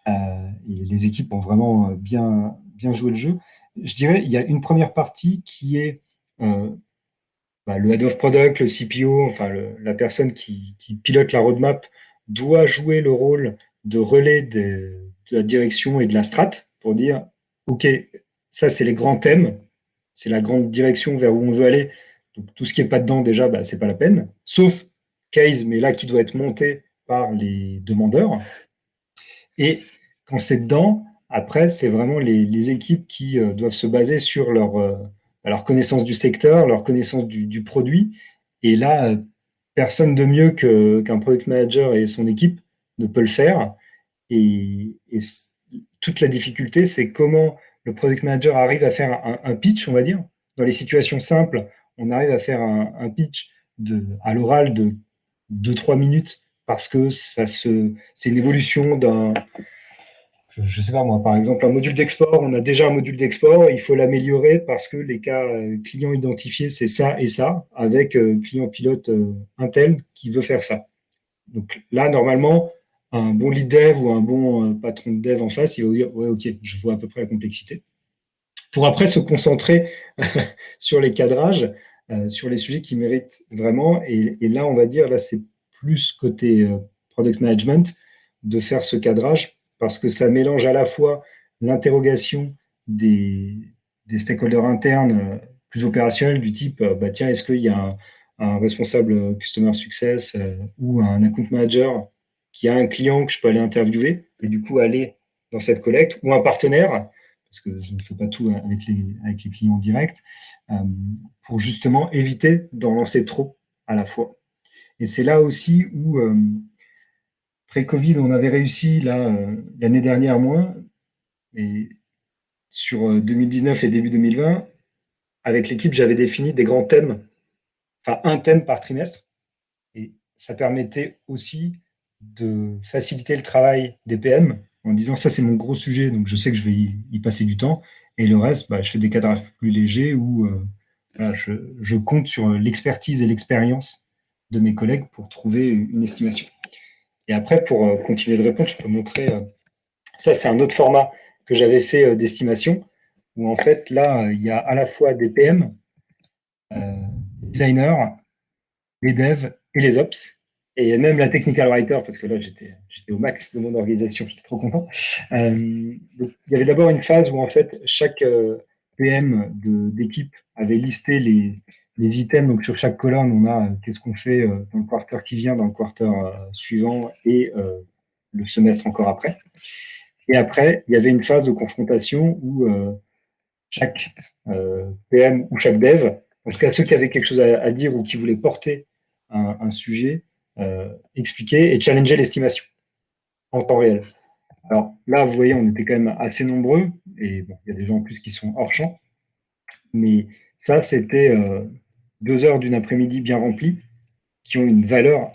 Et les équipes ont vraiment bien joué le jeu. Je dirais, il y a une première partie qui est le head of product, le CPO, enfin la personne qui pilote la roadmap doit jouer le rôle de relais de la direction et de la strat pour dire, OK, ça c'est les grands thèmes, c'est la grande direction vers où on veut aller. Donc tout ce qui n'est pas dedans déjà, bah, c'est pas la peine. Sauf case, mais là qui doit être monté par les demandeurs. Et quand c'est dedans, après, c'est vraiment les équipes qui doivent se baser sur leur connaissance du secteur, leur connaissance du produit. Et là, personne de mieux qu'un product manager et son équipe ne peut le faire. Et toute la difficulté, c'est comment le product manager arrive à faire un pitch, on va dire. Dans les situations simples, on arrive à faire un pitch à l'oral de 2-3 minutes parce que c'est une évolution je sais pas moi, par exemple, un module d'export, on a déjà un module d'export, il faut l'améliorer parce que les cas clients identifiés, c'est ça et ça, avec client pilote Intel qui veut faire ça. Donc là, normalement, un bon lead dev ou un bon patron de dev en face, il va vous dire, ouais, ok, je vois à peu près la complexité. Pour après se concentrer sur les cadrages, sur les sujets qui méritent vraiment. Et là, on va dire, là, c'est plus côté product management de faire ce cadrage parce que ça mélange à la fois l'interrogation des stakeholders internes plus opérationnels du type, bah, tiens, est-ce qu'il y a un responsable customer success ou un account manager qui a un client que je peux aller interviewer et du coup aller dans cette collecte, ou un partenaire, parce que je ne fais pas tout avec les clients directs, pour justement éviter d'en lancer trop à la fois. Et c'est là aussi où, pré-Covid, on avait réussi, là, l'année dernière moins, et sur 2019 et début 2020, avec l'équipe, j'avais défini des grands thèmes, enfin un thème par trimestre, et ça permettait aussi de faciliter le travail des PM en disant ça c'est mon gros sujet, donc je sais que je vais y passer du temps, et le reste, bah, je fais des cadrages plus légers où voilà, je compte sur l'expertise et l'expérience de mes collègues pour trouver une estimation. Et après, pour continuer de répondre, je peux montrer, ça c'est un autre format que j'avais fait d'estimation, où en fait là, il y a à la fois des PM, designers, les devs et les ops, et même la technical writer, parce que là, j'étais au max de mon organisation, j'étais trop content. Donc, il y avait d'abord une phase où, en fait, chaque PM d'équipe avait listé les items. Donc, sur chaque colonne, on a qu'est-ce qu'on fait dans le quarter qui vient, dans le quarter suivant et le semestre encore après. Et après, il y avait une phase de confrontation où chaque PM ou chaque dev, en tout cas ceux qui avaient quelque chose à dire ou qui voulaient porter un sujet, expliquer et challenger l'estimation en temps réel. Alors là, vous voyez, on était quand même assez nombreux, et bon, il y a des gens en plus qui sont hors champ, mais ça, c'était 2 heures d'une après-midi bien remplie, qui ont une valeur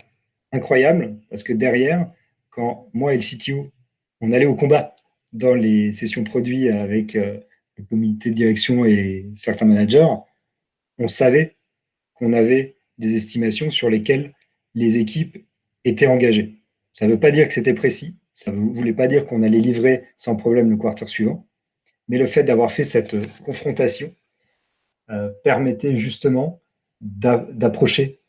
incroyable, parce que derrière, quand moi et le CTO, on allait au combat dans les sessions produits avec le comité de direction et certains managers, on savait qu'on avait des estimations sur lesquelles les équipes étaient engagées. Ça ne veut pas dire que c'était précis, ça ne voulait pas dire qu'on allait livrer sans problème le quarter suivant, mais le fait d'avoir fait cette confrontation permettait justement d'approcher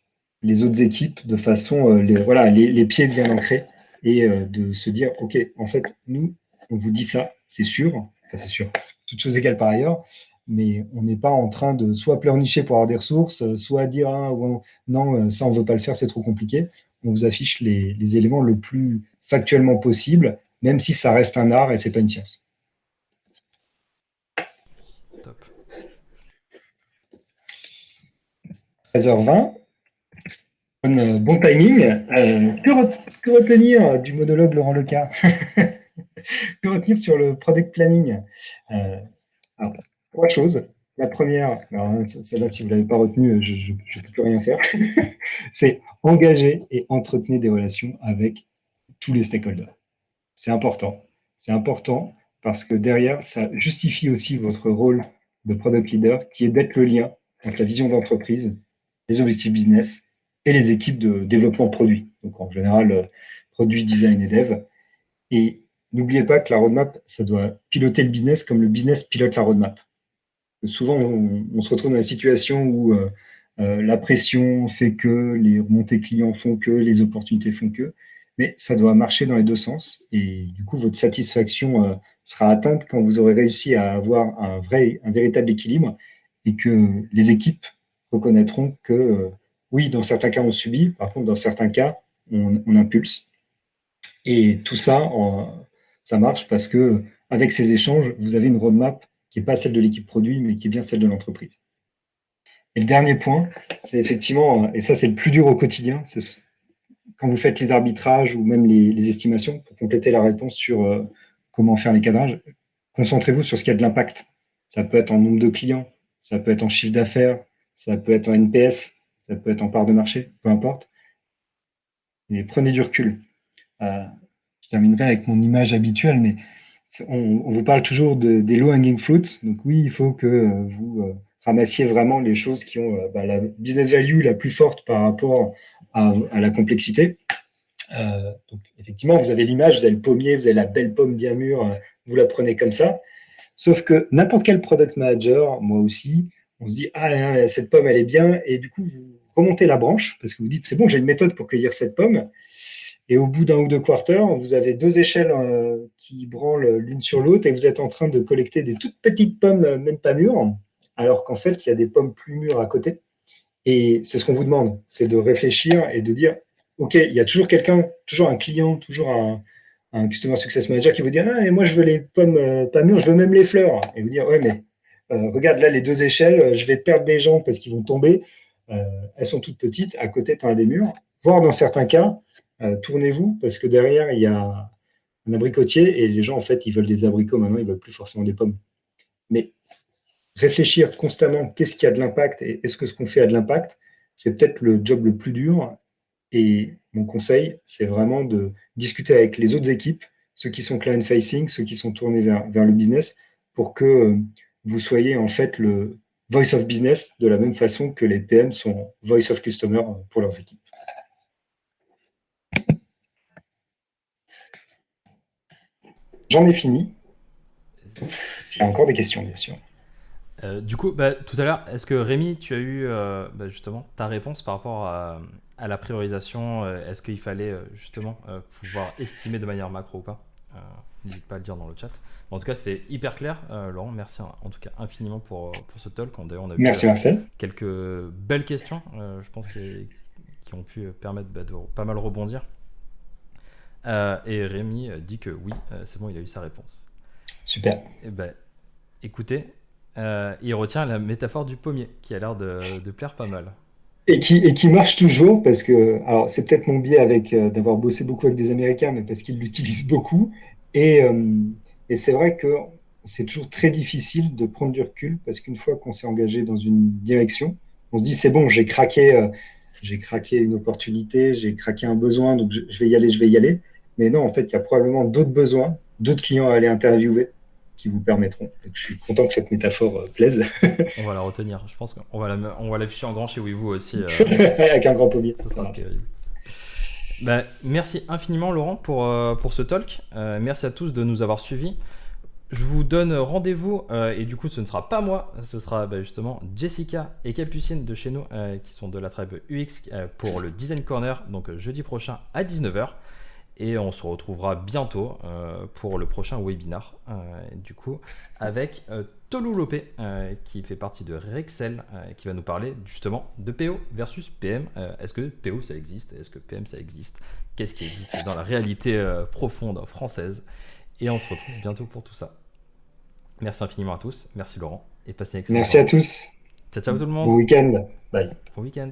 les autres équipes de façon, voilà, les pieds bien ancrés et de se dire, OK, en fait, nous, on vous dit ça, c'est sûr, enfin, c'est sûr, toutes choses égales par ailleurs, mais on n'est pas en train de soit pleurnicher pour avoir des ressources, soit dire, ah, non, ça, on ne veut pas le faire, c'est trop compliqué. On vous affiche les éléments le plus factuellement possible, même si ça reste un art et c'est pas une science. Top. 13h20. Bon timing. Que retenir du monologue Laurent Leca? Que retenir sur le product planning? Alors, 3 choses. La première, celle-là, si vous ne l'avez pas retenue, je ne peux plus rien faire. C'est engager et entretenir des relations avec tous les stakeholders. C'est important. C'est important parce que derrière, ça justifie aussi votre rôle de product leader qui est d'être le lien entre la vision d'entreprise, les objectifs business et les équipes de développement produit. Donc en général, produit, design et dev. Et n'oubliez pas que la roadmap, ça doit piloter le business comme le business pilote la roadmap. Souvent, on se retrouve dans une situation où la pression fait que, les remontées clients font que, les opportunités font que, mais ça doit marcher dans les deux sens. Et du coup, votre satisfaction sera atteinte quand vous aurez réussi à avoir un véritable équilibre et que les équipes reconnaîtront que, oui, dans certains cas, on subit, par contre, dans certains cas, on impulse. Et tout ça, ça marche parce que avec ces échanges, vous avez une roadmap qui n'est pas celle de l'équipe produit, mais qui est bien celle de l'entreprise. Et le dernier point, c'est effectivement, et ça c'est le plus dur au quotidien, c'est quand vous faites les arbitrages ou même les estimations, pour compléter la réponse sur comment faire les cadrages, concentrez-vous sur ce qui a de l'impact. Ça peut être en nombre de clients, ça peut être en chiffre d'affaires, ça peut être en NPS, ça peut être en part de marché, peu importe. Et prenez du recul. Je terminerai avec mon image habituelle, mais on vous parle toujours des low-hanging fruits. Donc oui, il faut que vous ramassiez vraiment les choses qui ont la business value la plus forte par rapport à la complexité. Donc effectivement, vous avez l'image, vous avez le pommier, vous avez la belle pomme bien mûre, vous la prenez comme ça. Sauf que n'importe quel product manager, moi aussi, on se dit, ah, cette pomme, elle est bien, et du coup, vous remontez la branche, parce que vous dites, c'est bon, j'ai une méthode pour cueillir cette pomme. Et au bout d'un ou deux quarters, vous avez 2 échelles qui branlent l'une sur l'autre et vous êtes en train de collecter des toutes petites pommes, même pas mûres, alors qu'en fait, il y a des pommes plus mûres à côté. Et c'est ce qu'on vous demande, c'est de réfléchir et de dire, OK, il y a toujours quelqu'un, toujours un client, toujours un Customer Success Manager qui vous dit, ah, et moi, je veux les pommes pas mûres, je veux même les fleurs. Et vous dire, ouais, mais regarde là les 2 échelles, je vais perdre des gens parce qu'ils vont tomber. Elles sont toutes petites, à côté, tu en as des mûres. voire dans certains cas, tournez-vous, parce que derrière, il y a un abricotier et les gens, en fait, ils veulent des abricots maintenant, ils veulent plus forcément des pommes. Mais réfléchir constamment, qu'est-ce qui a de l'impact et est-ce que ce qu'on fait a de l'impact, c'est peut-être le job le plus dur. Et mon conseil, c'est vraiment de discuter avec les autres équipes, ceux qui sont client-facing, ceux qui sont tournés vers le business, pour que vous soyez en fait le voice of business de la même façon que les PM sont voice of customer pour leurs équipes. J'en ai fini. Il y a encore des questions, bien sûr. Du coup, tout à l'heure, est-ce que Rémi, tu as eu justement ta réponse par rapport à la priorisation? Est-ce qu'il fallait justement pouvoir estimer de manière macro ou pas? N'hésite pas à le dire dans le chat. En tout cas, c'était hyper clair, Laurent. Merci en tout cas infiniment pour ce talk. D'ailleurs, on a Merci, vu Marcel. quelques belles questions, je pense, qui ont pu permettre de pas mal rebondir. Et Rémi dit que oui, c'est bon, il a eu sa réponse. Super. Et écoutez, il retient la métaphore du pommier, qui a l'air de plaire pas mal. Et qui marche toujours parce que, alors c'est peut-être mon biais avec d'avoir bossé beaucoup avec des Américains, mais parce qu'ils l'utilisent beaucoup. Et, euh, et c'est vrai que c'est toujours très difficile de prendre du recul parce qu'une fois qu'on s'est engagé dans une direction, on se dit c'est bon, j'ai craqué une opportunité, j'ai craqué un besoin, donc je vais y aller, je vais y aller. Mais non, en fait, il y a probablement d'autres besoins, d'autres clients à aller interviewer qui vous permettront. Donc, je suis content que cette métaphore plaise. On va la retenir. Je pense qu'on va l'afficher en grand chez Weevoo aussi. Avec un grand pommier. Ça sera terrible. Merci infiniment Laurent pour ce talk. Merci à tous de nous avoir suivis. Je vous donne rendez-vous et du coup ce ne sera pas moi, ce sera justement Jessica et Capucine de chez nous qui sont de la tribe UX pour le Design Corner, donc jeudi prochain à 19h. Et on se retrouvera bientôt pour le prochain webinar, du coup, avec Tolou Lopé, qui fait partie de Rexel, qui va nous parler justement de PO versus PM. Est-ce que PO ça existe? Est-ce que PM ça existe? Qu'est-ce qui existe dans la réalité profonde française? Et on se retrouve bientôt pour tout ça. Merci infiniment à tous. Merci Laurent. Et passez une excellente Merci à journée. tous. Ciao, ciao tout le monde. Bon week-end. Bye. Bon week-end.